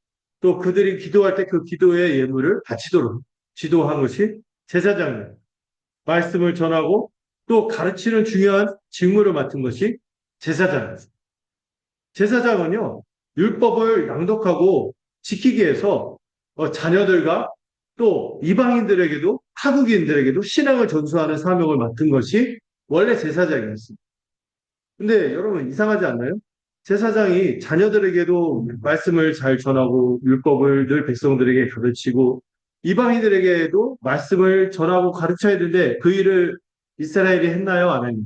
또 그들이 기도할 때 그 기도의 예물을 바치도록 지도한 것이 제사장이에요. 말씀을 전하고 또 가르치는 중요한 직무를 맡은 것이 제사장이에요. 제사장은요, 율법을 낭독하고 지키기 위해서 자녀들과 또 이방인들에게도 타국인들에게도 신앙을 전수하는 사명을 맡은 것이 원래 제사장이었습니다. 근데 여러분 이상하지 않나요? 제사장이 자녀들에게도 말씀을 잘 전하고 율법을 늘 백성들에게 가르치고 이방인들에게도 말씀을 전하고 가르쳐야 되는데 그 일을 이스라엘이 했나요? 안 했나요?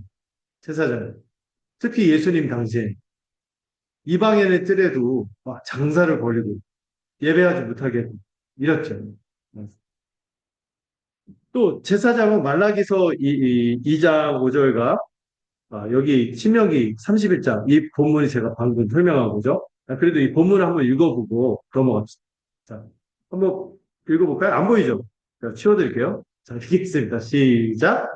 제사장. 특히 예수님 당시에 이방인의 뜰에도 막 장사를 벌이고 예배하지 못하게 이랬죠. 또 제사장은 말라기서 2장 5절과 여기 신명기 31장 이 본문이 제가 방금 설명한 거죠. 그래도 이 본문을 한번 읽어보고 넘어갑시다. 자, 한번 읽어볼까요? 안 보이죠? 자, 치워드릴게요. 자, 읽겠습니다. 시작.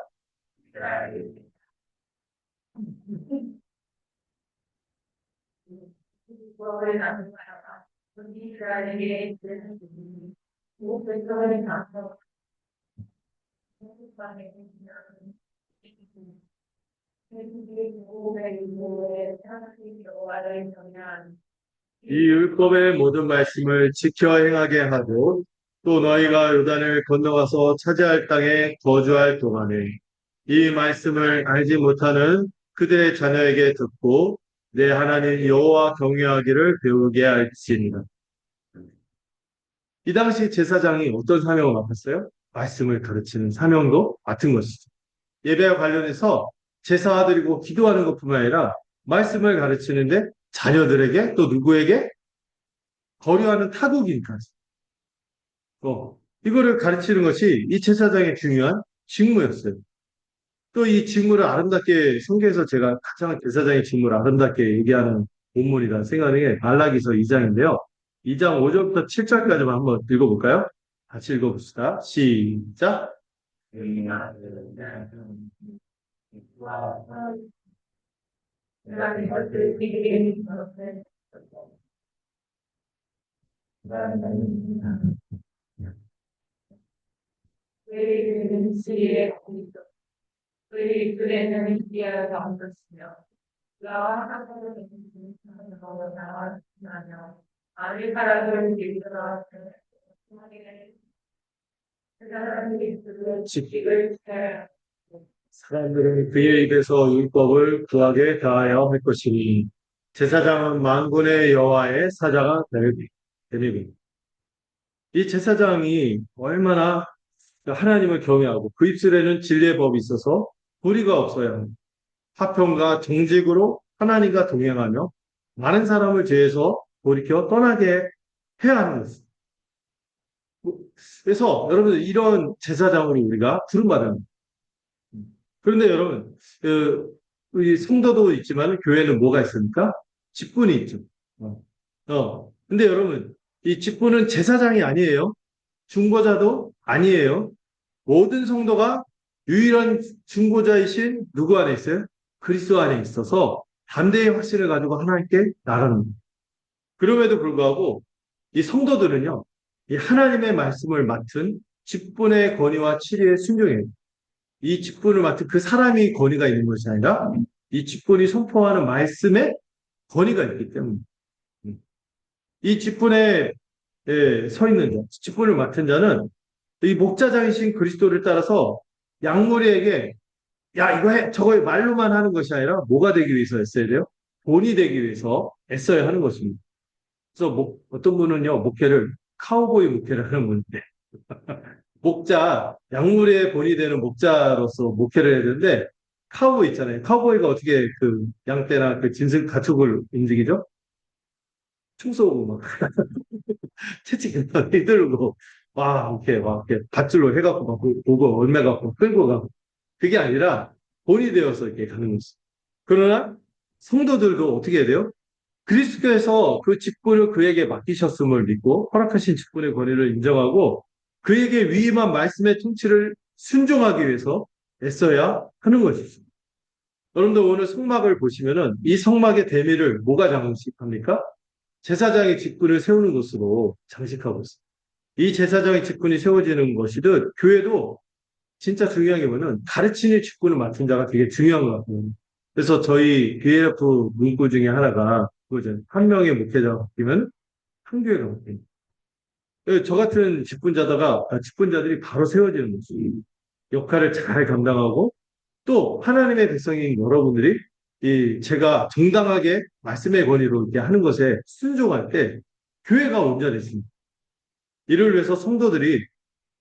그거를 나누는 거야. 이스라엘에게 그 백성을 나서 한국방에 이 율법의 모든 말씀을 지켜 행하게 하고 또 너희가 요단을 건너가서 차지할 땅에 거주할 동안에 이 말씀을 알지 못하는 그들의 자녀에게 듣고 내 하나님 여호와 경외하기를 배우게 할지니라. 이 당시 제사장이 어떤 사명을 맡았어요? 말씀을 가르치는 사명도 맡은 것이죠. 예배와 관련해서 제사 드리고 기도하는 것뿐만 아니라 말씀을 가르치는데 자녀들에게 또 누구에게? 거류하는 타국인까지. 이거를 가르치는 것이 이 제사장의 중요한 직무였어요. 또 이 직무를 아름답게 성경에서 제가 가장 제사장의 직무를 아름답게 얘기하는 본문이라 생각하는 게 말라기서 2장인데요. 2장 5절부터 7절까지만 한번 읽어볼까요? 같이 읽어봅시다. 시작. 사람들은 그의 입에서 율법을 구하게 다하여 할 것이니 제사장은 만군의 여호와의 사자가 되리니 이 제사장이 얼마나 하나님을 경외하고 그 입술에는 진리의 법이 있어서 불의가 없어야 합니다. 화평과 정직으로 하나님과 동행하며 많은 사람을 죄에서 돌이켜 떠나게 해야 하는 것입니다. 그래서 여러분 이런 제사장으로 우리가 부름받아야 합니다. 그런데 여러분 우리 성도도 있지만 교회는 뭐가 있습니까? 직분이 있죠. 근데 여러분 이 직분은 제사장이 아니에요. 중보자도 아니에요. 모든 성도가 유일한 중보자이신 누구 안에 있어요? 그리스도 안에 있어서 담대의 확신을 가지고 하나님께 나가는 거예요. 그럼에도 불구하고 이 성도들은요, 이 하나님의 말씀을 맡은 직분의 권위와 치리에 순종해요. 이 직분을 맡은 그 사람이 권위가 있는 것이 아니라 이 직분이 선포하는 말씀에 권위가 있기 때문에 이 직분에 서 있는 자, 직분을 맡은 자는 이 목자장이신 그리스도를 따라서 양무리에게 야 이거 해 저거 말로만 하는 것이 아니라 뭐가 되기 위해서 애써야 돼요? 본이 되기 위해서 애써야 하는 것입니다. 그래서 어떤 분은요 목회를 카우보이 목회를 하는 분인데 목자 양무리의 본이 되는 목자로서 목회를 해야 되는데 카우보이 있잖아요. 카우보이가 어떻게 그 양떼나 그 짐승 가축을 움직이죠? 총 쏘고 막 채찍을 휘두르고 막 이렇게 밧줄로 해갖고 막 보고 올매갖고 끌고 가고 그게 아니라 본이 되어서 이렇게 가는 거지. 그러나 성도들도 어떻게 해야 돼요? 그리스도께서 그 직분을 그에게 맡기셨음을 믿고 허락하신 직분의 권위를 인정하고 그에게 위임한 말씀의 통치를 순종하기 위해서 애써야 하는 것이죠. 여러분들 오늘 성막을 보시면은 이 성막의 대미를 뭐가 장식합니까? 제사장의 직분을 세우는 것으로 장식하고 있습니다. 이 제사장의 직분이 세워지는 것이듯 교회도 진짜 중요한 게 뭐냐면 가르치는 직분을 맡은 자가 되게 중요한 것 같아요. 그래서 저희 BLF 문구 중에 하나가 그거죠. 한 명의 목회자가 바뀌면 한 교회가 바뀝니다. 저 같은 직분자들이 바로 세워지는 거죠. 역할을 잘 감당하고 또 하나님의 백성인 여러분들이 제가 정당하게 말씀의 권위로 이렇게 하는 것에 순종할 때 교회가 온전해집니다. 이를 위해서 성도들이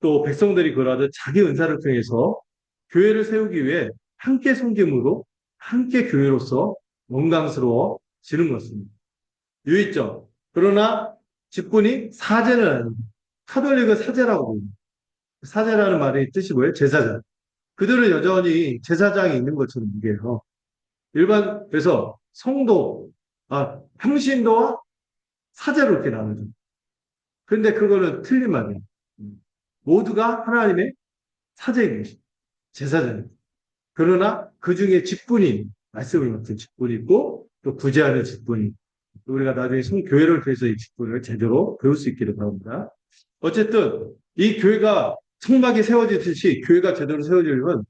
또 백성들이 그러하듯 자기 은사를 통해서 교회를 세우기 위해 함께 섬김으로 함께 교회로서 영광스러워지는 것입니다. 유의점. 그러나 직분이 사제는 아닙니다. 카톨릭은 사제라고 봅니다. 사제라는 말의 뜻이 뭐예요? 제사장. 그들은 여전히 제사장이 있는 것처럼 얘기해요. 그래서 성도, 평신도와 사제로 이렇게 나누죠. 근데 그거는 틀린 말이에요. 모두가 하나님의 사제인 것입니다. 제사장입니다. 그러나 그 중에 직분이, 말씀을 맡은 직분이 있고, 또 구제하는 직분이, 우리가 나중에 성교회를 통해서 이 직분을 제대로 배울 수 있기를 바랍니다. 어쨌든, 이 교회가, 성막이 세워지듯이 교회가 제대로 세워지려면,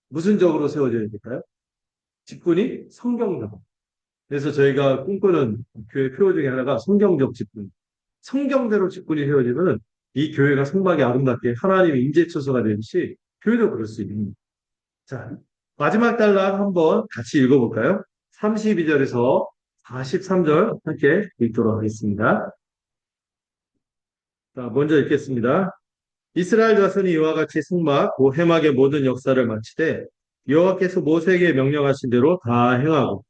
무슨 적으로 세워져야 될까요? 직분이 성경적. 그래서 저희가 꿈꾸는 교회 표어 중에 하나가 성경적 직분. 성경대로 직분이 세워지면 이 교회가 성막이 아름답게 하나님의 임재처소가 되듯이 교회도 그럴 수 있는. 자, 마지막 단락 한번 같이 읽어볼까요? 32절에서 43절 함께 읽도록 하겠습니다. 자, 먼저 읽겠습니다. 이스라엘 자손이 이와 같이 성막, 그 회막의 모든 역사를 마치되 여호와께서 모세에게 명령하신 대로 다 행하고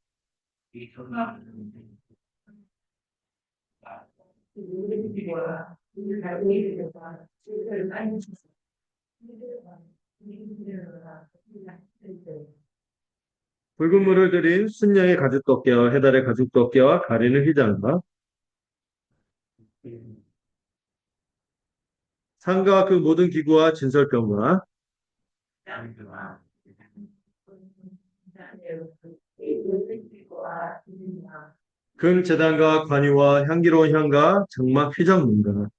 붉은 물을 들인 순양의 가죽덮개와 해달의 가죽덮개와 가리는 휘장과 상가와 그 모든 기구와 진설병과 금 제단과 관유와 향기로운 향과 장막 휘장문과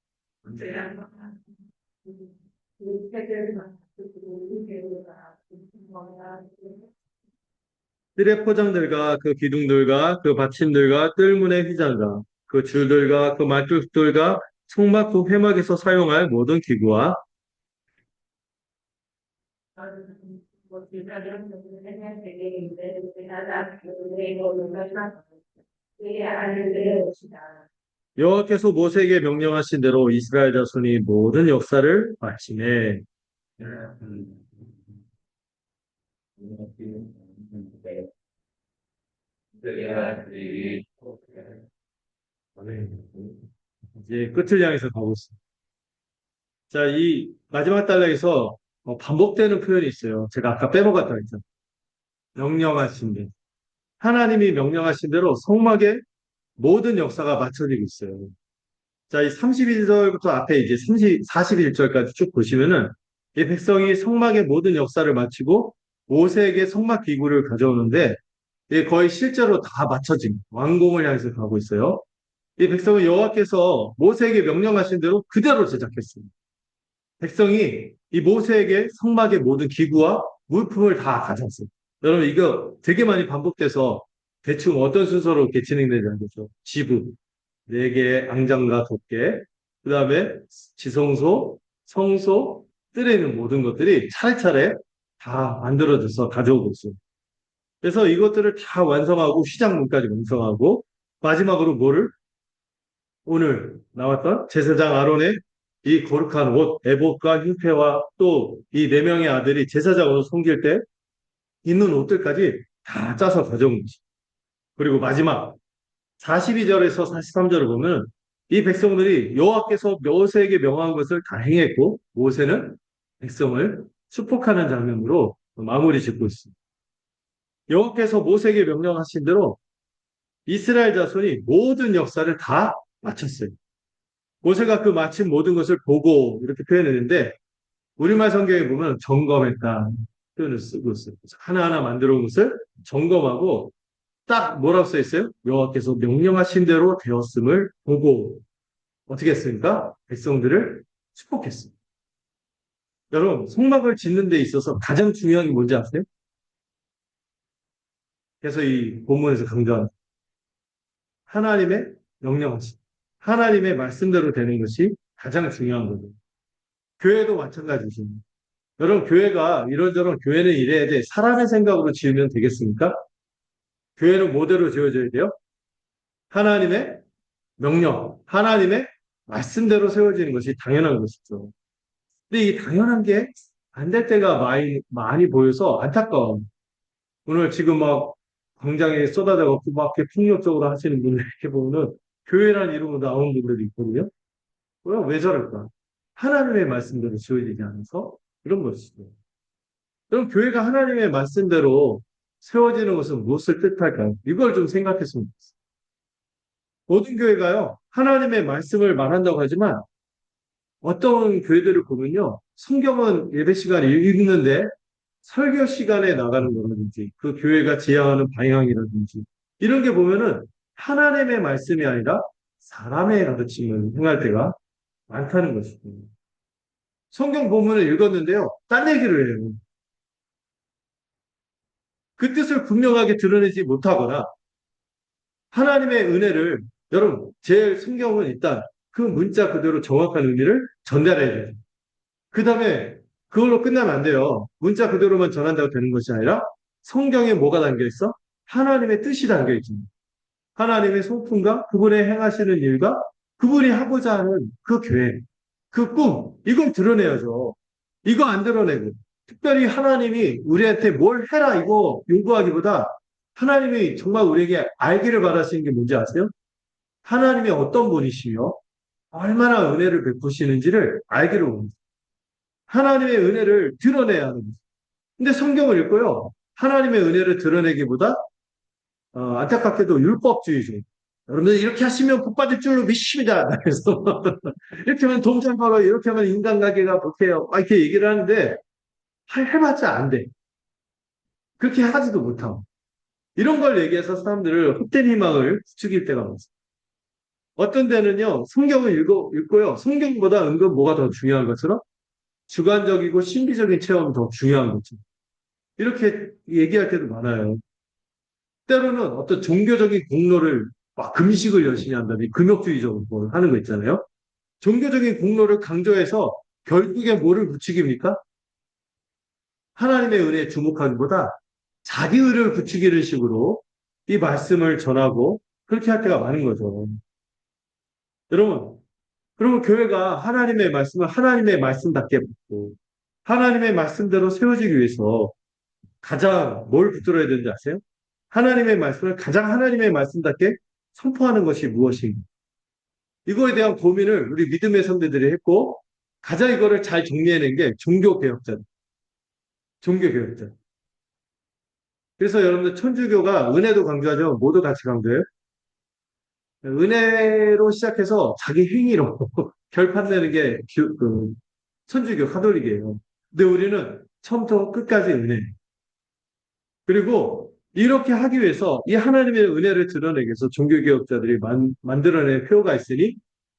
뜰의 포장들과 그 기둥들과 그 받침들과 뜰문의 휘장과 그 줄들과 그 말뚝들과 성막 그 회막에서 사용할 모든 기구와 여호와께서 모세에게 명령하신 대로 이스라엘 자손이 모든 역사를 마치네. 이제 끝을 향해서 가고 있습니다. 자, 이 마지막 단락에서 반복되는 표현이 있어요. 제가 아까 빼먹었다 했잖아요. 명령하신 대 하나님이 명령하신 대로 성막의 모든 역사가 맞춰지고 있어요. 자, 이 31절부터 앞에 이제 41절까지 쭉 보시면은 이 백성이 성막의 모든 역사를 마치고 모세에게 성막 기구를 가져오는데 이게 거의 실제로 다 맞춰진 완공을 향해서 가고 있어요. 이 백성은 여호와께서 모세에게 명령하신 대로 그대로 제작했습니다. 백성이 이 모세에게 성막의 모든 기구와 물품을 다 가져왔어요. 여러분 이거 되게 많이 반복돼서 대충 어떤 순서로 이렇게 진행되지 않겠죠? 지붕, 4개의 앙장과 덮개, 그 다음에 지성소, 성소, 뜰에 있는 모든 것들이 차례차례 다 만들어져서 가져오고 있어요. 그래서 이것들을 다 완성하고 시작문까지 완성하고 마지막으로 뭐를 오늘 나왔던 제사장 아론의 이 거룩한 옷, 에봇과 흰패와 또 이 4명의 아들이 제사장으로 섬길 때 있는 옷들까지 다 짜서 가져온 거지. 그리고 마지막 42절에서 43절을 보면 이 백성들이 여호와께서 모세에게 명한 것을 다 행했고 모세는 백성을 축복하는 장면으로 마무리 짓고 있습니다. 여호와께서 모세에게 명령하신 대로 이스라엘 자손이 모든 역사를 다 마쳤어요. 모세가 그 마친 모든 것을 보고 이렇게 표현했는데 우리말 성경에 보면 점검했다 표현을 쓰고 있어요. 하나하나 만들어 온 것을 점검하고 딱 뭐라고 써 있어요? 여호와께서 명령하신 대로 되었음을 보고 어떻게 했습니까? 백성들을 축복했습니다. 여러분 성막을 짓는 데 있어서 가장 중요한 게 뭔지 아세요? 그래서 이 본문에서 강조한 하나님의 명령하신 하나님의 말씀대로 되는 것이 가장 중요한 거죠. 교회도 마찬가지입니다. 여러분 교회가 이런저런 교회는 이래야 돼. 사람의 생각으로 지으면 되겠습니까? 교회는 뭐대로 지어져야 돼요? 하나님의 명령, 하나님의 말씀대로 세워지는 것이 당연한 것이죠. 근데 이 당연한 게 안 될 때가 많이 보여서 안타까워. 오늘 지금 막 광장에 쏟아져갖고 막 이렇게 폭력적으로 하시는 분들 이렇게 보면은 교회라는 이름으로 나오는 분들도 있거든요. 왜 저럴까? 하나님의 말씀대로 지어지지 않아서 그런 것이죠. 그럼 교회가 하나님의 말씀대로 세워지는 것은 무엇을 뜻할까요? 이걸 좀 생각했으면 좋겠어요. 모든 교회가요, 하나님의 말씀을 말한다고 하지만 어떤 교회들을 보면요, 성경은 예배 시간에 읽는데 설교 시간에 나가는 거라든지 그 교회가 지향하는 방향이라든지 이런 게 보면은 하나님의 말씀이 아니라 사람의 가르침을 행할 때가 많다는 것이죠. 성경 본문을 읽었는데요, 딴 얘기를 해요. 그 뜻을 분명하게 드러내지 못하거나 하나님의 은혜를 여러분 제 성경은 일단 그 문자 그대로 정확한 의미를 전달해야 돼요. 그 다음에 그걸로 끝나면 안 돼요. 문자 그대로만 전한다고 되는 것이 아니라 성경에 뭐가 담겨 있어? 하나님의 뜻이 담겨 있습니다. 하나님의 성품과 그분의 행하시는 일과 그분이 하고자 하는 그 계획, 그 꿈, 이걸 드러내야죠. 이거 안 드러내고 특별히 하나님이 우리한테 뭘 해라 이거 요구하기보다 하나님이 정말 우리에게 알기를 바라시는 게 뭔지 아세요? 하나님이 어떤 분이시며 얼마나 은혜를 베푸시는지를 알기를 원합니다. 하나님의 은혜를 드러내야 하는 거죠. 근데 성경을 읽고요. 하나님의 은혜를 드러내기보다 안타깝게도 율법주의죠. 여러분들 이렇게 하시면 복 받을 줄로 믿습니다. 그래서 이렇게 하면 돈 잘 벌어요. 이렇게 하면 인간관계가 복해요. 막 이렇게 얘기를 하는데 해봤자 안 돼. 그렇게 하지도 못하고. 이런 걸 얘기해서 사람들을 헛된 희망을 부추길 때가 많습니다. 어떤 데는요, 성경을 읽고요. 성경보다 은근 뭐가 더 중요한 것처럼 주관적이고 신비적인 체험이 더 중요한 거죠. 이렇게 얘기할 때도 많아요. 때로는 어떤 종교적인 공로를 막 금식을 열심히 한다든지 금욕주의적으로 뭘 하는 거 있잖아요. 종교적인 공로를 강조해서 결국에 뭐를 부추깁니까? 하나님의 은혜에 주목하기보다 자기 의를 부추기는 식으로 이 말씀을 전하고 그렇게 할 때가 많은 거죠. 여러분, 그러면 교회가 하나님의 말씀을 하나님의 말씀답게 받고 하나님의 말씀대로 세워지기 위해서 가장 뭘 붙들어야 되는지 아세요? 하나님의 말씀을 가장 하나님의 말씀답게 선포하는 것이 무엇인가? 이거에 대한 고민을 우리 믿음의 선배들이 했고 가장 이거를 잘 정리해낸 게 종교개혁자. 종교개혁자. 그래서 여러분들 천주교가 은혜도 강조하죠. 모두 같이 강조해요. 은혜로 시작해서 자기 행위로 결판 내는 게 천주교 카톨릭이에요. 근데 우리는 처음부터 끝까지 은혜. 그리고 이렇게 하기 위해서 이 하나님의 은혜를 드러내기 위해서 종교개혁자들이 만들어낸 표가 있으니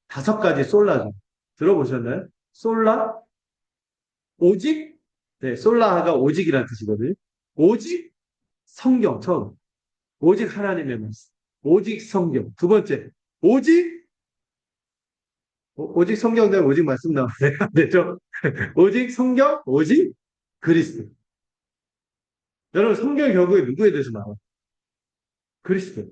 5가지 솔라죠. 들어보셨나요? 솔라, 오직, 네, 솔라가 오직이라는 뜻이거든요. 오직 성경, 처음. 오직 하나님의 말씀. 오직 성경. 두 번째, 오직, 오직 성경 되면 오직 말씀 나오네. 안 되죠? 오직 성경, 오직 그리스도. 여러분, 성경이 결국에 누구에 대해서 나와요? 그리스도.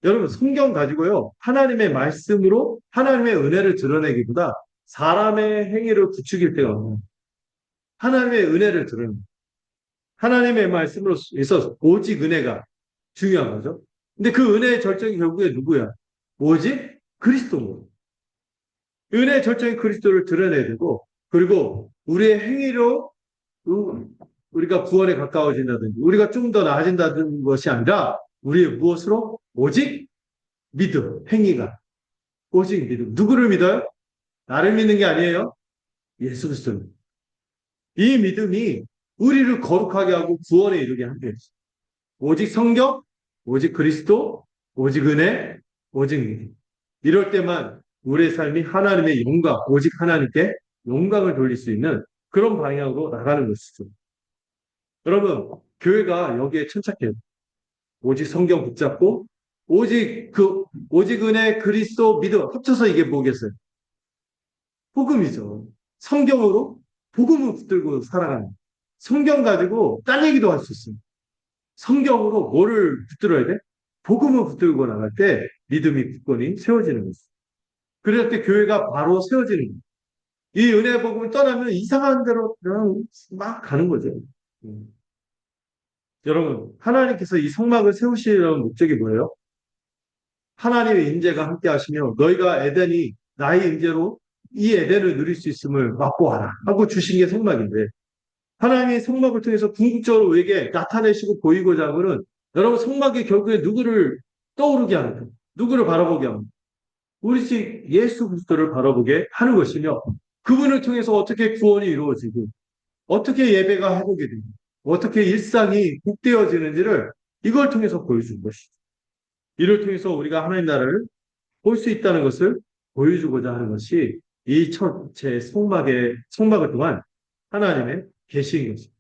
여러분, 성경 가지고요, 하나님의 말씀으로 하나님의 은혜를 드러내기보다 사람의 행위를 부추길 때가 많아요. 하나님의 은혜를 드러내. 하나님의 말씀으로 해서 오직 은혜가 중요한 거죠. 근데 그 은혜의 절정이 결국에 누구야? 오직 그리스도입니다. 은혜의 절정이 그리스도를 드러내야 되고, 그리고 우리의 행위로 우리가 구원에 가까워진다든지, 우리가 좀 더 나아진다는 것이 아니라, 우리의 무엇으로? 오직 믿음, 행위가. 오직 믿음. 누구를 믿어요? 나를 믿는 게 아니에요. 예수 그리스도를. 이 믿음이 우리를 거룩하게 하고 구원에 이르게 하게 했어요. 오직 성경, 오직 그리스도, 오직 은혜, 오직 믿음. 이럴 때만 우리의 삶이 하나님의 영광, 오직 하나님께 영광을 돌릴 수 있는 그런 방향으로 나가는 것이죠. 여러분, 교회가 여기에 천착해요. 오직 성경 붙잡고, 오직 은혜, 그리스도, 믿음 합쳐서 이게 뭐겠어요? 복음이죠. 성경으로 복음을 붙들고 살아가는. 성경 가지고 딴 얘기도 할 수 있습니다. 성경으로 뭐를 붙들어야 돼? 복음을 붙들고 나갈 때 믿음이 굳건히 세워지는 거죠. 그럴 때 교회가 바로 세워지는 거예요. 이 은혜 복음을 떠나면 이상한 대로 그냥 막 가는 거죠. 음. 여러분, 하나님께서 이 성막을 세우시려는 목적이 뭐예요? 하나님의 임재가 함께 하시며 너희가 에덴이 나의 임재로 이 에덴을 누릴 수 있음을 맛보아라 하고 주신 게 성막인데 하나님의 성막을 통해서 궁극적으로 우리에게 나타내시고 보이고자 하는 것은 여러분 성막이 결국에 누구를 떠오르게 하는 거예요. 누구를 바라보게 합니다. 우리 집 예수 그리스도를 바라보게 하는 것이며 그분을 통해서 어떻게 구원이 이루어지고 어떻게 예배가 회복이 되고 어떻게 일상이 복되어지는지를 이걸 통해서 보여주는 것이죠. 이를 통해서 우리가 하나님 나라를 볼 수 있다는 것을 보여주고자 하는 것이 이 첫째 성막을 통한 하나님의 계시인 것입니다.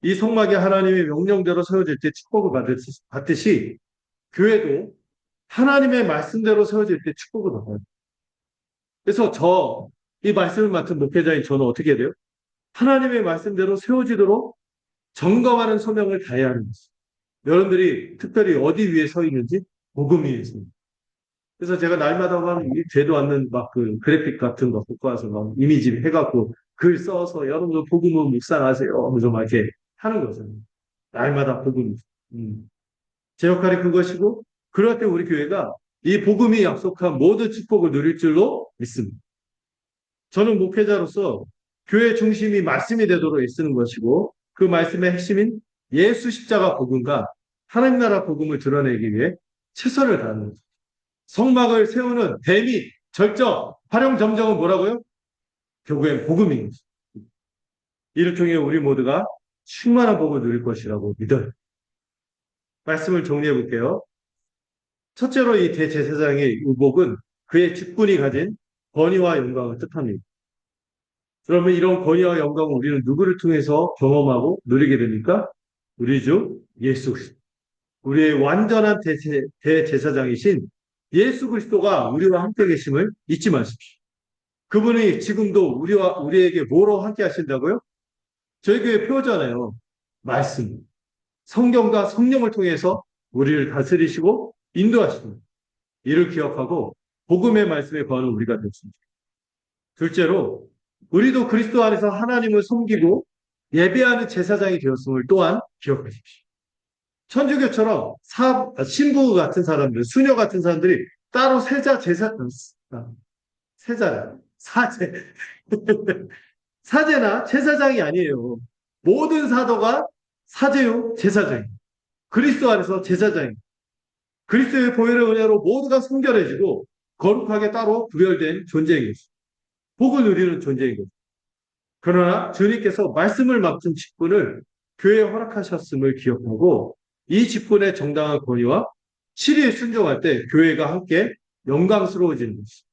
이 성막이 하나님의 명령대로 세워질 때 축복을 받듯이 교회도 하나님의 말씀대로 세워질 때 축복을 받아요. 그래서 이 말씀을 맡은 목회자인 저는 어떻게 해야 돼요? 하나님의 말씀대로 세워지도록 점검하는 소명을 다해야 하는 것입니다. 여러분들이 특별히 어디 위에 서 있는지 복음 위에 있습니다. 그래서 제가 날마다 막 되도 않는 막 그 그래픽 같은 거 갖고 와서 막 이미지 해갖고 글 써서 여러분들 복음은 묵상하세요 하면서 막 이렇게 하는 거죠. 날마다 복음. 제 역할이 그것이고 그럴 때 우리 교회가 이 복음이 약속한 모든 축복을 누릴 줄로 믿습니다. 저는 목회자로서 교회 중심이 말씀이 되도록 애쓰는 것이고 그 말씀의 핵심인 예수 십자가 복음과 하나님 나라 복음을 드러내기 위해 최선을 다하는 거죠. 성막을 세우는 대미, 절정, 활용 점정은 뭐라고요? 결국엔 복음인 거죠. 이를 통해 우리 모두가 충만한 복을 누릴 것이라고 믿어요. 말씀을 정리해 볼게요. 첫째로 이 대제사장의 의복은 그의 직분이 가진 권위와 영광을 뜻합니다. 그러면 이런 권위와 영광을 우리는 누구를 통해서 경험하고 누리게 됩니까? 우리 주 예수 그리스도. 우리의 완전한 대제사장이신 예수 그리스도가 우리와 함께 계심을 잊지 마십시오. 그분이 지금도 우리에게 뭐로 함께 하신다고요? 저희 교회 표잖아요. 말씀. 성경과 성령을 통해서 우리를 다스리시고 인도하십니다. 이를 기억하고 복음의 말씀에 거하는 우리가 됐습니다. 둘째로 우리도 그리스도 안에서 하나님을 섬기고 예배하는 제사장이 되었음을 또한 기억하십시오. 천주교처럼 신부 같은 사람들, 수녀 같은 사람들이 따로 세자래, 사제. 사제나 제사장이 아니에요. 모든 사도가 사제요, 제사장이에요. 그리스도 안에서 제사장이에요. 그리스도의 보혈의 은혜로 모두가 성결해지고 거룩하게 따로 구별된 존재인 것입니다. 복을 누리는 존재인 것입니다. 그러나 주님께서 말씀을 맡은 직분을 교회에 허락하셨음을 기억하고 이 직분의 정당한 권위와 실의에 순종할 때 교회가 함께 영광스러워지는 것입니다.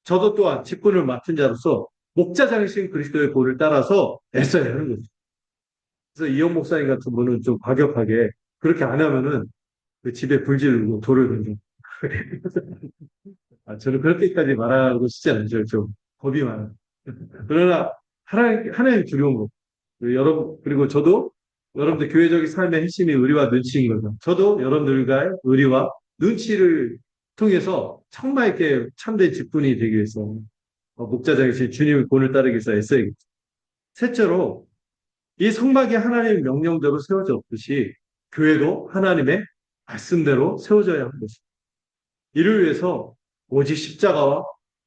저도 또한 직분을 맡은 자로서 목자장이신 그리스도의 본을 따라서 애써야 하는 거죠. 그래서 이용 목사님 같은 분은 좀 과격하게 그렇게 안 하면은 그 집에 불 지르고 돌을 던져. 저는 그렇게까지 말하고 싶지 않죠. 좀 겁이 많아요. 그러나 하나님 두려운 거. 그리고 저도 여러분들 교회적인 삶의 핵심이 의리와 눈치인 거죠. 저도 여러분들과의 의리와 눈치를 통해서 정말 이렇게 참된 직분이 되기 위해서 목자장이신 주님의 본을 따르기 위해서 애써야겠죠. 셋째로 이 성막이 하나님의 명령대로 세워졌듯이 교회도 하나님의 말씀대로 세워져야 하는 것입니다. 이를 위해서 오직 십자가와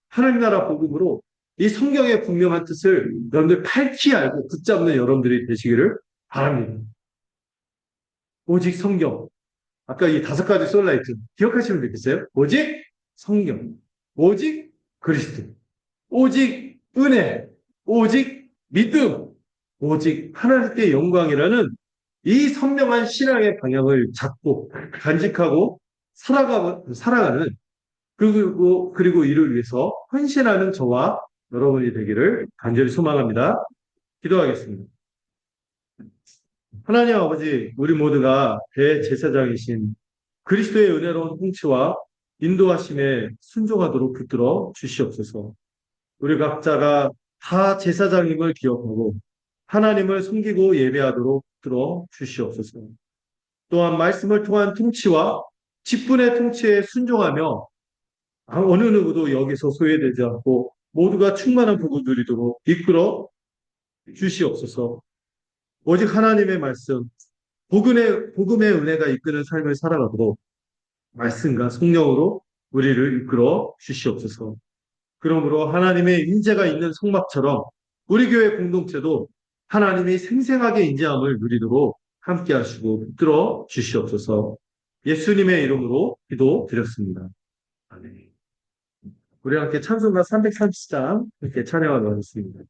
하나님 나라 복음으로 이 성경의 분명한 뜻을 여러분들 밝히 알고 붙잡는 여러분들이 되시기를 바랍니다. 오직 성경. 아까 이 5가지 솔라이트 기억하시면 되겠어요? 오직 성경. 오직 그리스도. 오직 은혜. 오직 믿음. 오직 하나님께 영광이라는 이 선명한 신앙의 방향을 잡고 간직하고 살아가는 그리고 이를 위해서 헌신하는 저와 여러분이 되기를 간절히 소망합니다. 기도하겠습니다. 하나님 아버지, 우리 모두가 대제사장이신 그리스도의 은혜로운 통치와 인도하심에 순종하도록 붙들어 주시옵소서. 우리 각자가 다 제사장임을 기억하고 하나님을 섬기고 예배하도록 붙들어 주시옵소서. 또한 말씀을 통한 통치와 직분의 통치에 순종하며 어느 누구도 여기서 소외되지 않고 모두가 충만한 복을 누리도록 이끌어 주시옵소서. 오직 하나님의 말씀, 복음의 은혜가 이끄는 삶을 살아가도록 말씀과 성령으로 우리를 이끌어 주시옵소서. 그러므로 하나님의 인재가 있는 성막처럼 우리 교회 공동체도 하나님이 생생하게 인재함을 누리도록 함께 하시고 붙들어 주시옵소서. 예수님의 이름으로 기도드렸습니다. 아멘. 우리 함께 찬송가 330장 이렇게 찬양하도록 하겠습니다.